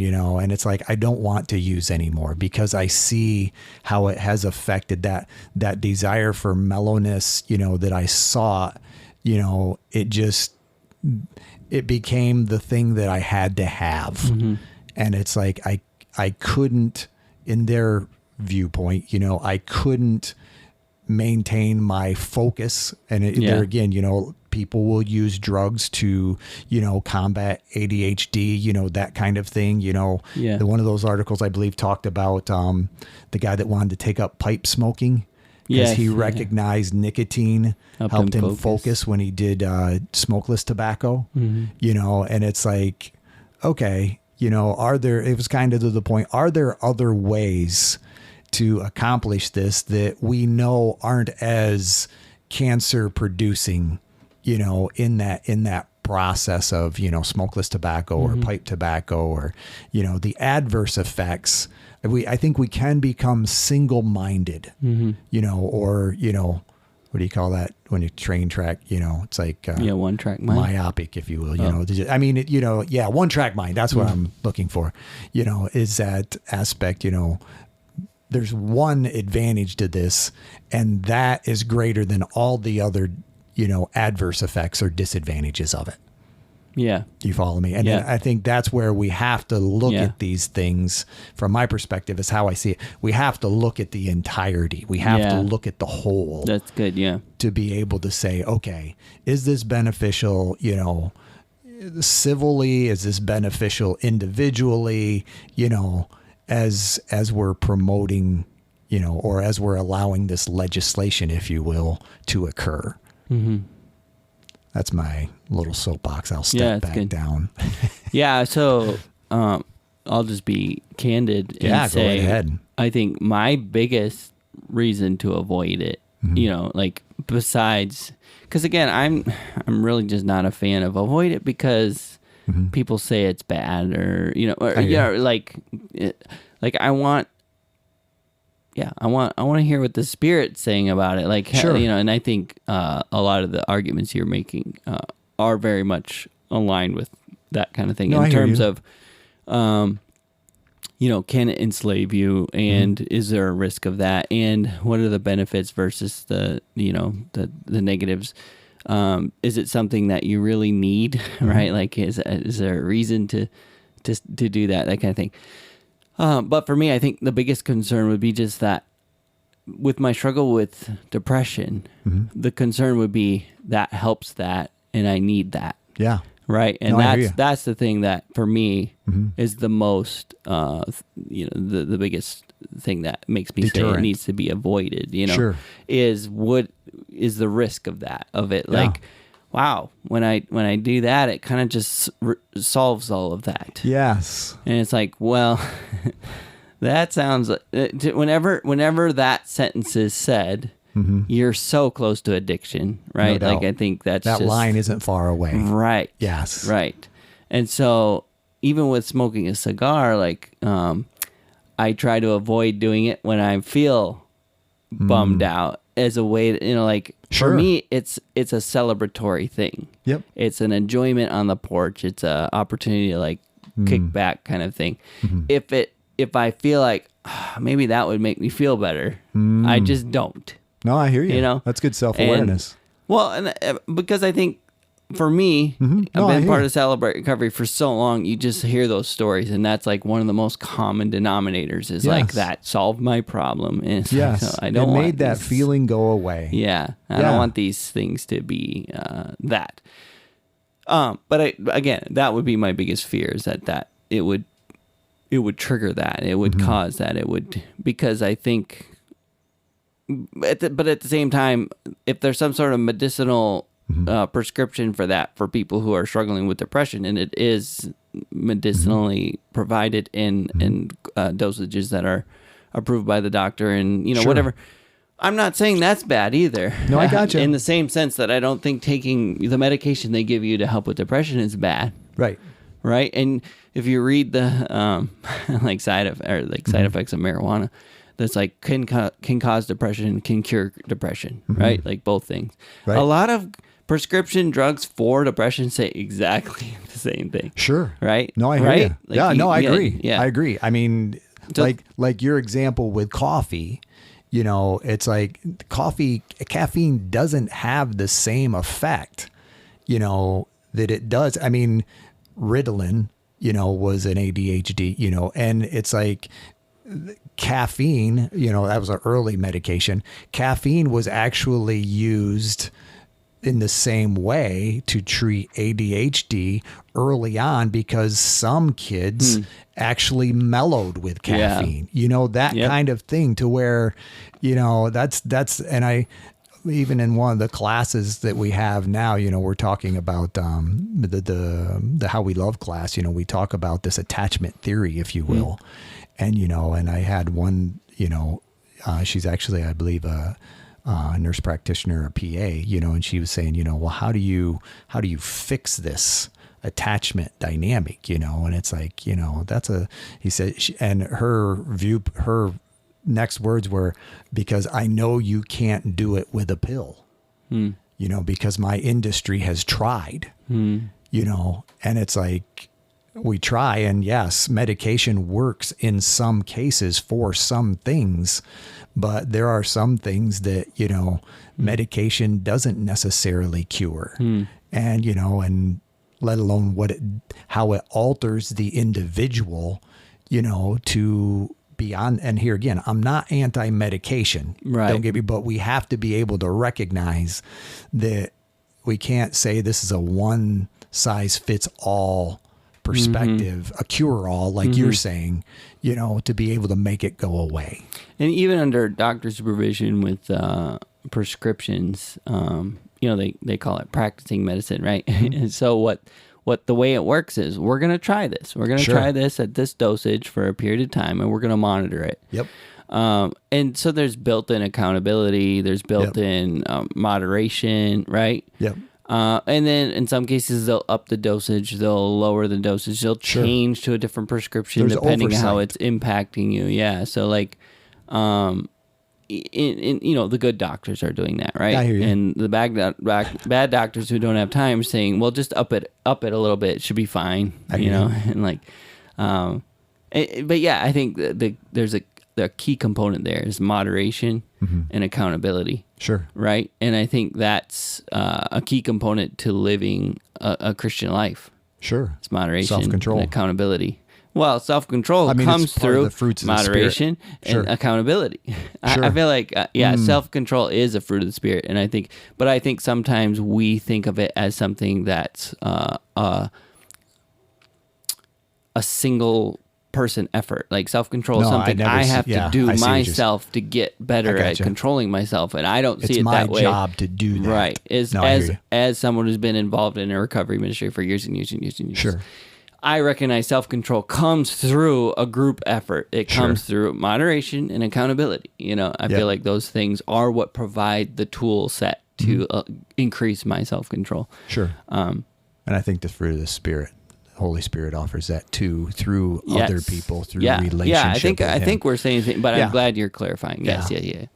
and it's like, I don't want to use anymore because I see how it has affected that desire for mellowness, that I sought, it became the thing that I had to have. Mm-hmm. And it's like, I couldn't, in their viewpoint, I couldn't maintain my focus. And there again, people will use drugs to, combat ADHD, that kind of thing. One of those articles I believe talked about the guy that wanted to take up pipe smoking because he recognized nicotine helped him focus when he did smokeless tobacco, and it's like, okay, it was kind of to the point, are there other ways to accomplish this that we know aren't as cancer producing, in that process of, smokeless tobacco or pipe tobacco or, the adverse effects. I think we can become single-minded, or, what do you call that when you train track, it's like, one track mind. Myopic, if you will, one track mind. That's what I'm looking for, is that aspect, there's one advantage to this, and that is greater than all the other, adverse effects or disadvantages of it. Yeah. You follow me? And I think that's where we have to look at these things from my perspective is how I see it. We have to look at the entirety. We have to look at the whole. That's good. Yeah. To be able to say, okay, is this beneficial, civilly? Is this beneficial individually? As we're promoting, or as we're allowing this legislation, if you will, to occur. Mm-hmm. That's my little soapbox. I'll step back down. So I'll just be candid and say, go right ahead. I think my biggest reason to avoid it, besides, because again, I'm really just not a fan of avoid it because people say it's bad or I want to hear what the Spirit's saying about it. Sure. And I think a lot of the arguments you're making are very much aligned with that kind of thing in terms of, can it enslave you, and is there a risk of that, and what are the benefits versus the negatives? Is it something that you really need, right? Like, is there a reason to do that kind of thing? But for me, I think the biggest concern would be just that with my struggle with depression, the concern would be that helps that, and I need that. Yeah. Right. And that's the thing that for me is the most, the biggest thing that makes me say it needs to be avoided, is what is the risk of that, of it. Yeah. Like, wow, when I do that, it kind of just solves all of that. Yes. And it's like, well, that sounds whenever that sentence is said, you're so close to addiction, right? No doubt. Like, I think that line isn't far away. Right. Yes. Right. And so even with smoking a cigar, like, I try to avoid doing it when I feel bummed out as a way to, for me, it's a celebratory thing. Yep. It's an enjoyment on the porch. It's a opportunity to kick back kind of thing. If I feel like maybe that would make me feel better, I just don't. No, I hear you. That's good self-awareness. And because I think for me, I've been part of Celebrate Recovery for so long, you just hear those stories, and that's like one of the most common denominators is like that solved my problem. And so I don't want that feeling go away. Yeah. I don't want these things to be that. But again, that would be my biggest fear, is that it would trigger that. It would cause that. It would, because I think, but at the same time, if there's some sort of medicinal prescription for that, for people who are struggling with depression, and it is medicinally provided in dosages that are approved by the doctor, and whatever, I'm not saying that's bad either. No, I gotcha. In the same sense that I don't think taking the medication they give you to help with depression is bad. Right. Right. And if you read the side effects of marijuana, that's like can cause depression, can cure depression, right? Like both things. Right. A lot of prescription drugs for depression say exactly the same thing. Sure. Right. No, I hear right? you. Like I agree. Yeah. I agree. I mean, so, like your example with coffee. It's like caffeine doesn't have the same effect, that it does. I mean, Ritalin, was an ADHD, and it's like caffeine, that was an early medication. Caffeine was actually used in the same way to treat ADHD early on because some kids actually mellowed with caffeine, that kind of thing to where, and I, even in one of the classes that we have now, we're talking about the How We Love class, we talk about this attachment theory, if you will. And, and I had one, she's actually, I believe, a nurse practitioner, a PA, and she was saying, well, how do you fix this attachment dynamic, and it's like, he said, and her next words were, because I know you can't do it with a pill, because my industry has tried, and it's like, we try, and yes, medication works in some cases for some things, but there are some things that, medication doesn't necessarily cure. And, and let alone how it alters the individual, to beyond. And here again, I'm not anti-medication. Right. Don't get me, but we have to be able to recognize that we can't say this is a one size fits all perspective, a cure-all, like you're saying, to be able to make it go away. And even under doctor supervision with prescriptions, they call it practicing medicine, right? And so what the way it works is we're going to try this. We're going to try this at this dosage for a period of time, and we're going to monitor it. Yep. And so there's built-in accountability. There's built-in moderation, right? Yep. And then in some cases, they'll up the dosage, they'll lower the dosage, they'll change to a different prescription depending on how it's impacting you. Yeah. So like, the good doctors are doing that, right? I hear you. And the bad doctors who don't have time are saying, well, just up it a little bit, it should be fine, and like, but yeah, I think there's the key component there is moderation and accountability. Sure. Right. And I think that's a key component to living a Christian life. Sure. It's moderation, self-control, and accountability. Well, self-control comes through moderation and accountability. Sure. I feel like, self-control is a fruit of the Spirit. And I think sometimes we think of it as something that's a single person effort. Like self-control is something I have to do myself to get better at controlling myself, and I don't see it that way. It's my job to do that. Right. As someone who's been involved in a recovery ministry for years and years and years and years. Sure. I recognize self-control comes through a group effort. It comes through moderation and accountability. I feel like those things are what provide the tool set to increase my self-control. Sure. And I think the fruit of the Spirit, Holy Spirit offers that too through other people, through relationship. I think we're saying, but I'm glad you're clarifying. Yes,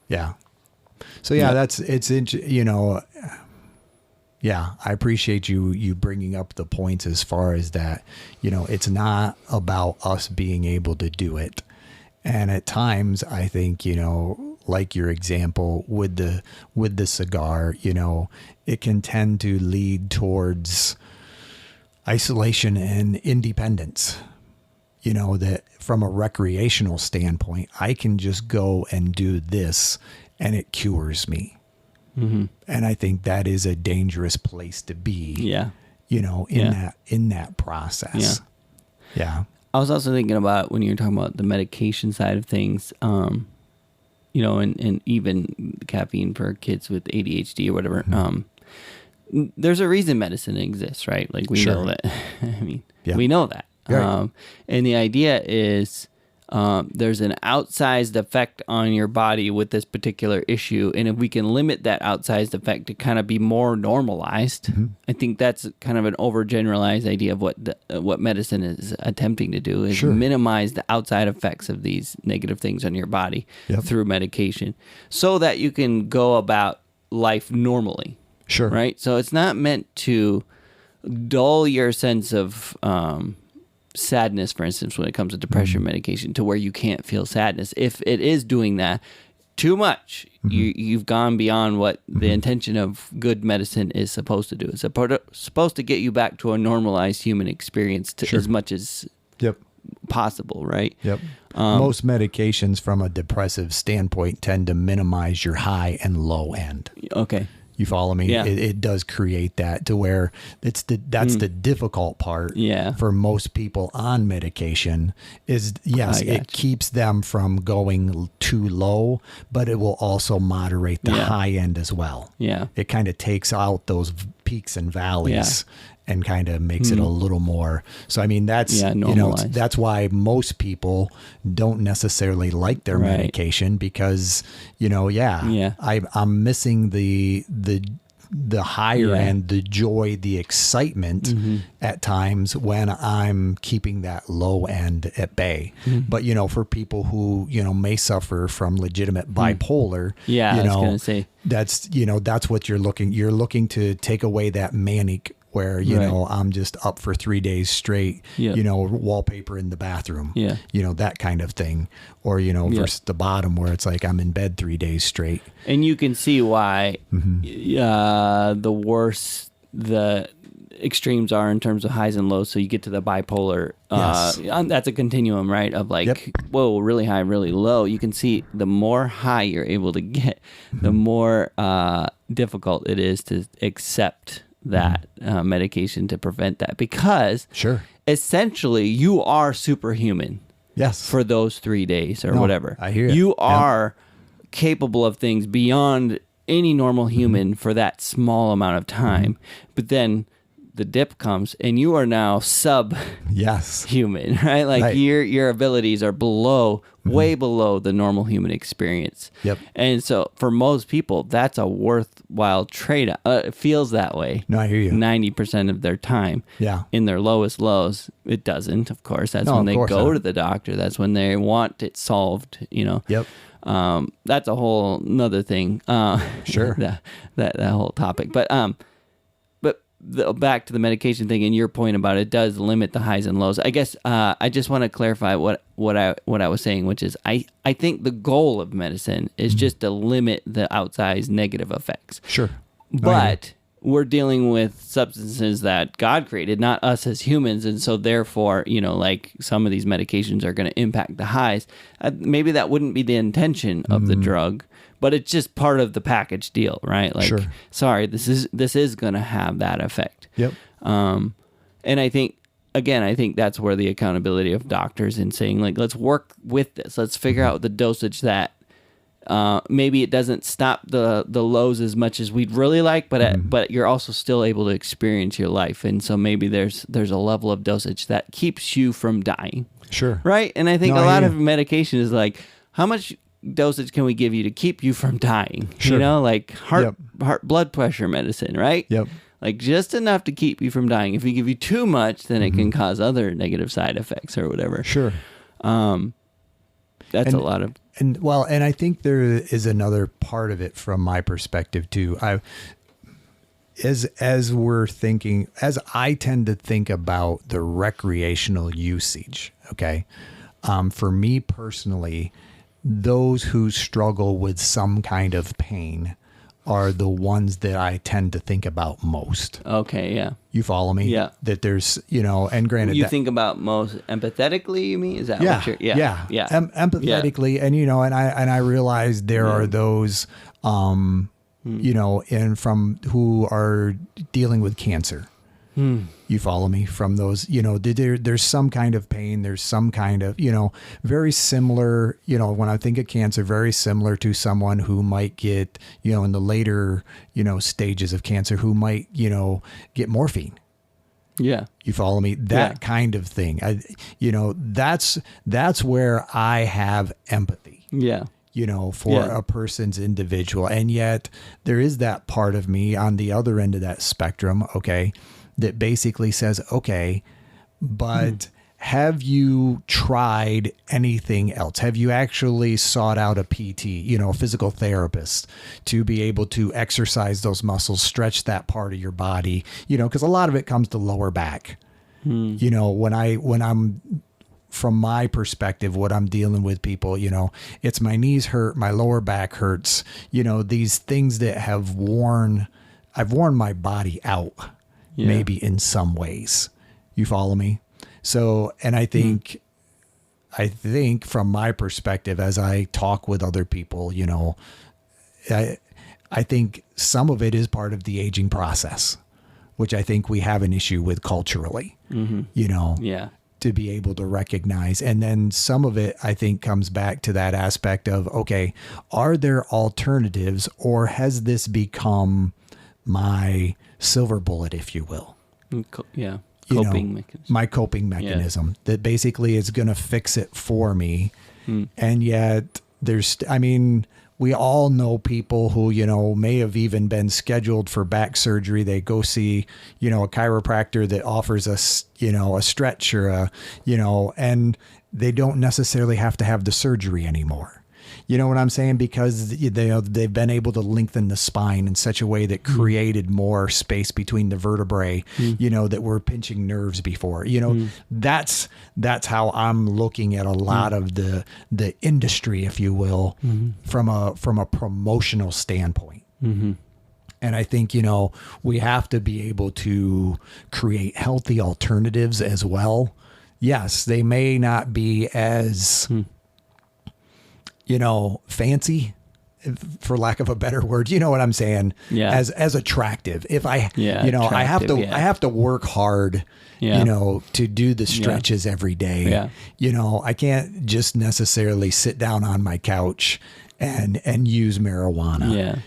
yeah. So I appreciate you bringing up the points as far as that. It's not about us being able to do it, and at times I think like your example with the cigar, it can tend to lead towards isolation and independence, that from a recreational standpoint, I can just go and do this and it cures me. And I think that is a dangerous place to be, in that process. Yeah. I was also thinking about when you were talking about the medication side of things, and even caffeine for kids with ADHD or whatever, there's a reason medicine exists, right? Like we know that. I mean, we know that. Right. And the idea is there's an outsized effect on your body with this particular issue. And if we can limit that outsized effect to kind of be more normalized, I think that's kind of an overgeneralized idea of what medicine is attempting to do, is minimize the outside effects of these negative things on your body through medication so that you can go about life normally. Sure. Right? So it's not meant to dull your sense of sadness, for instance, when it comes to depression medication, to where you can't feel sadness. If it is doing that too much, you've gone beyond what the intention of good medicine is supposed to do. It's supposed to get you back to a normalized human experience as much as possible, right? Yep. Most medications from a depressive standpoint tend to minimize your high and low end. Okay. You follow me? Yeah. It does create that to where that's the difficult part for most people on medication is, yes, it keeps them from going too low, but it will also moderate the high end as well. Yeah. It kind of takes out those peaks and valleys and kind of makes it a little more. So, I mean, that's, that's why most people don't necessarily like their medication because, I'm missing the higher end, the joy, the excitement at times when I'm keeping that low end at bay. But, for people who, may suffer from legitimate bipolar, I was going to say, that's what you're looking to take away that manic where, I'm just up for 3 days straight, wallpaper in the bathroom, that kind of thing. Or, versus the bottom where it's like I'm in bed 3 days straight. And you can see why the worse the extremes are in terms of highs and lows. So you get to the bipolar. That's a continuum, right? Of like, whoa, really high, really low. You can see the more high you're able to get, the more difficult it is to accept that medication to prevent that, because essentially you are superhuman for those 3 days or whatever. I hear you are capable of things beyond any normal human for that small amount of time, but then the dip comes and you are now human, right? Like your abilities are way below the normal human experience. And so for most people, that's a worthwhile trade. It feels that way. No, I hear you. 90% of their time. In their lowest lows, it doesn't, of course. That's when they go to the doctor. That's when they want it solved, That's a whole nother thing. That whole topic. But back to the medication thing and your point about it does limit the highs and lows. I guess I just want to clarify what I was saying, which is I think the goal of medicine is just to limit the outsized negative effects. But we're dealing with substances that God created, not us as humans, and so therefore, like some of these medications are going to impact the highs. Maybe that wouldn't be the intention of the drug, but it's just part of the package deal, right? Like, sorry, this is going to have that effect. And I think that's where the accountability of doctors in saying, like, let's work with this. Let's figure out the dosage that maybe it doesn't stop the lows as much as we'd really like, but you're also still able to experience your life. And so maybe there's a level of dosage that keeps you from dying. Right? And I think a lot of medication is like, how much dosage can we give you to keep you from dying? Like heart blood pressure medicine, right? Like just enough to keep you from dying. If we give you too much, then it can cause other negative side effects or whatever. That's a lot of... And I think there is another part of it from my perspective too. As I tend to think about the recreational usage, okay? For me personally, those who struggle with some kind of pain are the ones that I tend to think about most. Okay, yeah. You follow me? Yeah. That there's, and granted... You think about most empathetically, you mean? Is that what you're... Yeah. Empathetically, and, and I realize there are those, and from who are dealing with cancer. You follow me? From those, there's some kind of pain. There's some kind of, very similar, when I think of cancer, very similar to someone who might get, in the later, stages of cancer, who might, get morphine. Yeah. You follow me? That kind of thing. That's where I have empathy. Yeah. For a person's individual. And yet there is that part of me on the other end of that spectrum, okay, that basically says, okay, but have you tried anything else? Have you actually sought out a PT, a physical therapist, to be able to exercise those muscles, stretch that part of your body, because a lot of it comes to lower back. When I'm from my perspective, what I'm dealing with people, it's my knees hurt, my lower back hurts, these things that I've worn my body out, maybe in some ways. You follow me? So, and I think from my perspective, as I talk with other people, I think some of it is part of the aging process, which I think we have an issue with culturally, to be able to recognize. And then some of it, I think, comes back to that aspect of, okay, are there alternatives, or has this become my silver bullet, if you will? Coping mechanism. My coping mechanism that basically is going to fix it for me. And yet we all know people who, may have even been scheduled for back surgery. They go see, a chiropractor that offers us, a stretch or and they don't necessarily have to have the surgery anymore. You know what I'm saying? Because they've been able to lengthen the spine in such a way that created more space between the vertebrae, that were pinching nerves before. That's how I'm looking at a lot of the industry, if you will, from a promotional standpoint. And I think, we have to be able to create healthy alternatives as well. Yes, they may not be as fancy, for lack of a better word, you know what I'm saying? Yeah. As attractive. If I, I have to work hard, to do the stretches every day. Yeah. I can't just necessarily sit down on my couch and use marijuana,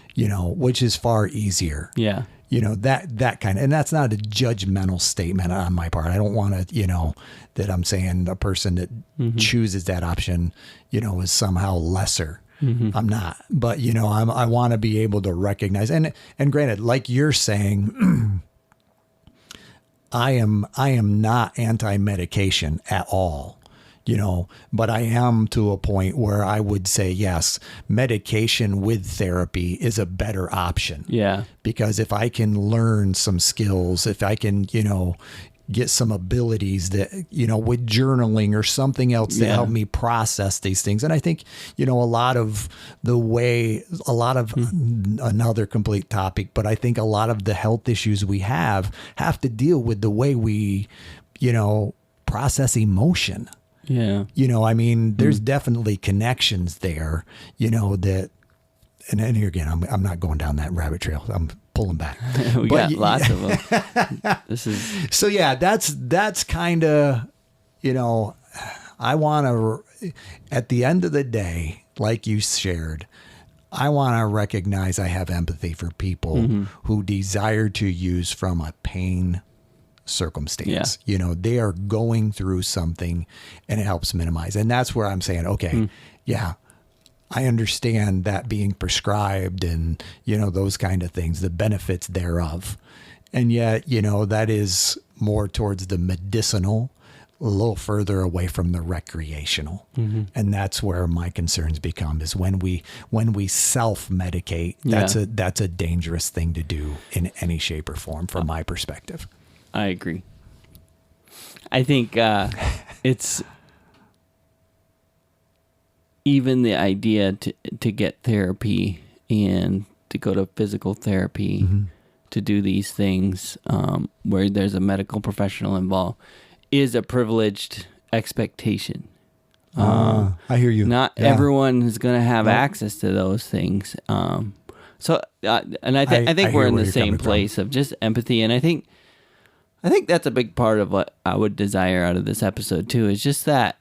which is far easier. Yeah. That kind of, and that's not a judgmental statement on my part. I don't want to, that I'm saying a person that chooses that option, is somehow lesser. I'm not, but I want to be able to recognize, and granted, like you're saying, I am not anti-medication at all. But I am to a point where I would say, yes, medication with therapy is a better option. Yeah. Because if I can learn some skills, if I can, get some abilities that, with journaling or something else to help me process these things. And I think, another complete topic, but I think a lot of the health issues we have to deal with the way we, process emotion. Yeah. There's definitely connections there, that, and here again, I'm not going down that rabbit trail. I'm pulling back. We got lots of them. So yeah, that's kind of, I want to, at the end of the day, like you shared, I want to recognize I have empathy for people who desire to use from a pain circumstance. They are going through something and it helps minimize. And that's where I'm saying, okay, I understand that being prescribed and, those kind of things, the benefits thereof. And yet, that is more towards the medicinal, a little further away from the recreational. And that's where my concerns become, is when we self-medicate, that's a dangerous thing to do in any shape or form from my perspective. I agree. I think it's even the idea to get therapy and to go to physical therapy to do these things where there's a medical professional involved is a privileged expectation. I hear you. Not everyone is going to have access to those things. So, and I think we're in the same place of just empathy. And I think that's a big part of what I would desire out of this episode too, is just that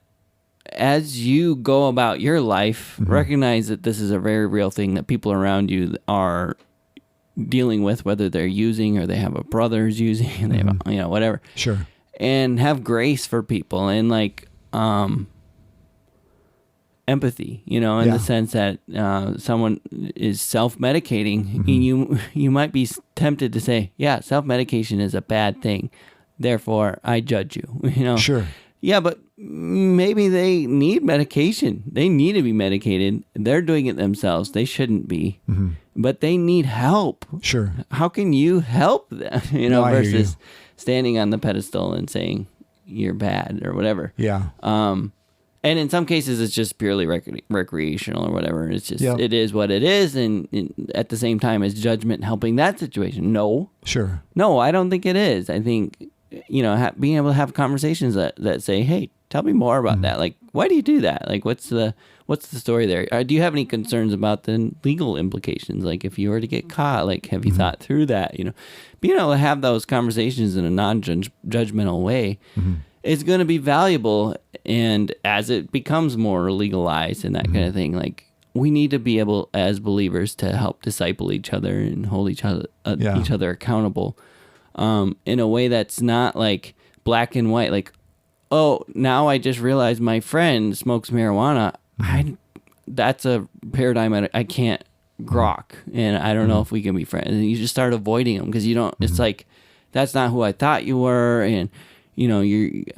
as you go about your life, recognize that this is a very real thing, that people around you are dealing with, whether they're using or they have a brother who's using, and they have, you know, whatever. Sure. And have grace for people and like empathy, you know, in the sense that someone is self-medicating, and you might be tempted to say, yeah, self-medication is a bad thing, therefore I judge you, you know. Sure. Yeah, but maybe they need medication. They need to be medicated. They're doing it themselves. They shouldn't be, but they need help. Sure. How can you help them, you know, No, versus standing on the pedestal and saying you're bad or whatever. Yeah. And in some cases, it's just purely recreational or whatever. It's just, it is what it is. And at the same time, is judgment helping that situation? No. Sure. No, I don't think it is. I think, you know, being able to have conversations that say, hey, tell me more about that. Like, why do you do that? Like, what's the story there? Do you have any concerns about the legal implications? Like, if you were to get caught, like, have you thought through that? You know, being able to have those conversations in a non-judgmental way is going to be valuable. And as it becomes more legalized and that kind of thing, like, we need to be able, as believers, to help disciple each other and hold each other accountable in a way that's not like black and white. Like, oh, now I just realized my friend smokes marijuana. That's a paradigm I can't grok, and I don't know if we can be friends. And you just start avoiding them because you don't. It's like, that's not who I thought you were, and you know,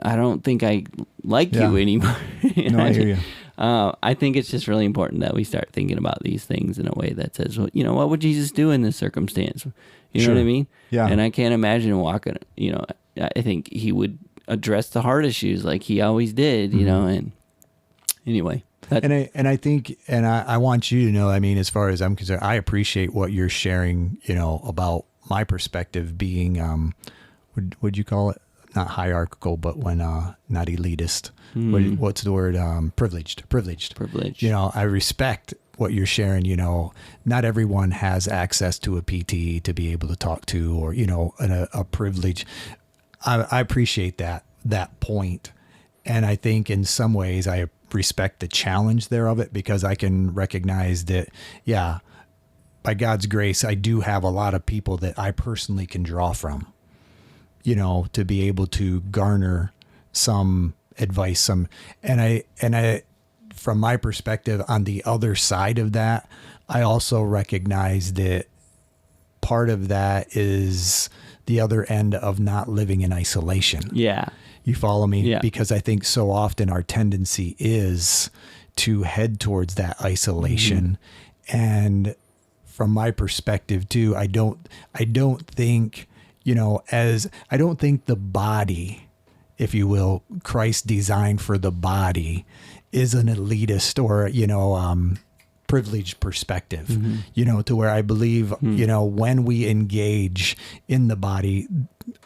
I don't think I like you anymore. No, I hear you. I think it's just really important that we start thinking about these things in a way that says, well, you know, what would Jesus do in this circumstance? You know what I mean? Yeah. And I can't imagine walking, you know, I think he would address the hard issues like he always did, you know, and anyway. I think I want you to know, I mean, as far as I'm concerned, I appreciate what you're sharing, you know, about my perspective being, would you call it? Not hierarchical, but when, not elitist. What's the word? Privileged. You know, I respect what you're sharing. You know, not everyone has access to a PT to be able to talk to, or, you know, a privilege. I appreciate that point. And I think in some ways I respect the challenge there of it, because I can recognize that, yeah, by God's grace, I do have a lot of people that I personally can draw from, you know, to be able to garner some advice, and I, from my perspective, on the other side of that, I also recognize that part of that is the other end of not living in isolation. Yeah. You follow me? Yeah. Because I think so often our tendency is to head towards that isolation. And from my perspective too, I don't think, you know, I don't think the body, if you will, Christ designed for the body, is an elitist or, you know, privileged perspective, you know, to where I believe, you know, when we engage in the body,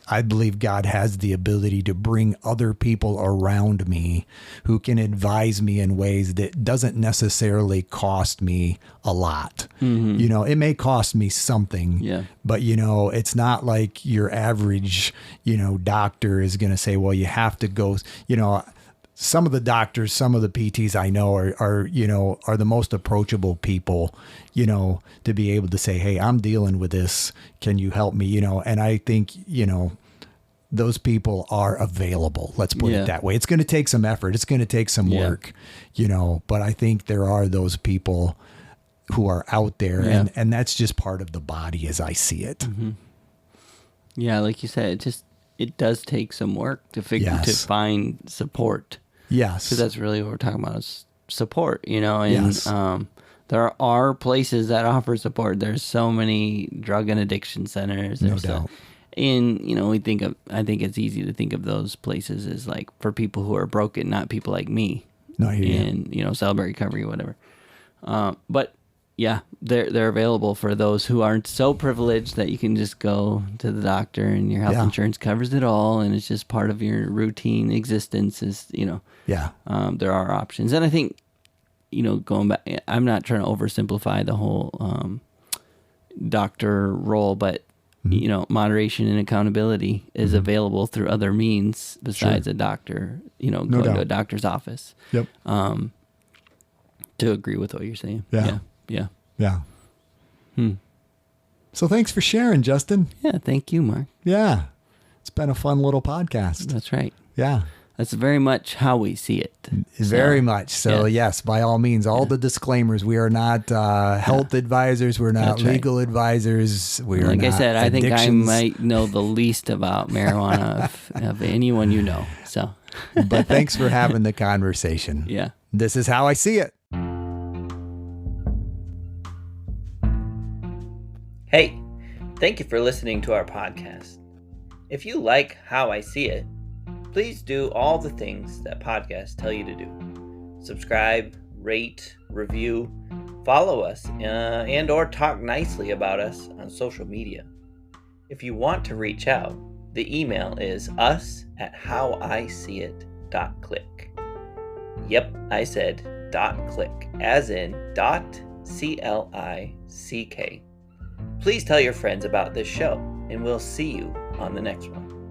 I believe God has the ability to bring other people around me who can advise me in ways that doesn't necessarily cost me a lot. You know, it may cost me something, but, you know, it's not like your average, you know, doctor is going to say, well, you have to go, you know. Some of the doctors, some of the PTs I know are, you know, are the most approachable people, you know, to be able to say, hey, I'm dealing with this. Can you help me? You know, and I think, you know, those people are available. Let's put it that way. It's going to take some effort. It's going to take some work, you know, but I think there are those people who are out there, and that's just part of the body as I see it. Yeah. Like you said, it does take some work to to find support. Yes. Because that's really what we're talking about, is support, you know, and there are places that offer support. There's so many drug and addiction centers. No doubt. And, you know, I think it's easy to think of those places as like for people who are broken, not people like me. No, I hear and, you know, Celebrate Recovery, whatever. But yeah, they're available for those who aren't so privileged that you can just go to the doctor and your health insurance covers it all, and it's just part of your routine existence. Is, you know, there are options, and I think, you know, going back, I'm not trying to oversimplify the whole doctor role, but you know, moderation and accountability is available through other means besides a doctor. You know, going to a doctor's office. Yep. To agree with what you're saying. Yeah. So thanks for sharing, Justin. Yeah, thank you, Mark. Yeah. It's been a fun little podcast. That's right. Yeah. That's very much how we see it. Very much. So, yes, by all means, all the disclaimers. We are not health advisors. We're not legal advisors. We are like not I said, I think I addictions. might know the least about marijuana of anyone you know. So, But thanks for having the conversation. Yeah. This is how I see it. Hey, thank you for listening to our podcast. If you like How I See It, please do all the things that podcasts tell you to do. Subscribe, rate, review, follow us, and or talk nicely about us on social media. If you want to reach out, the email is us@howiseeit.click. Yep, I said .click, as in .click. Please tell your friends about this show, and we'll see you on the next one.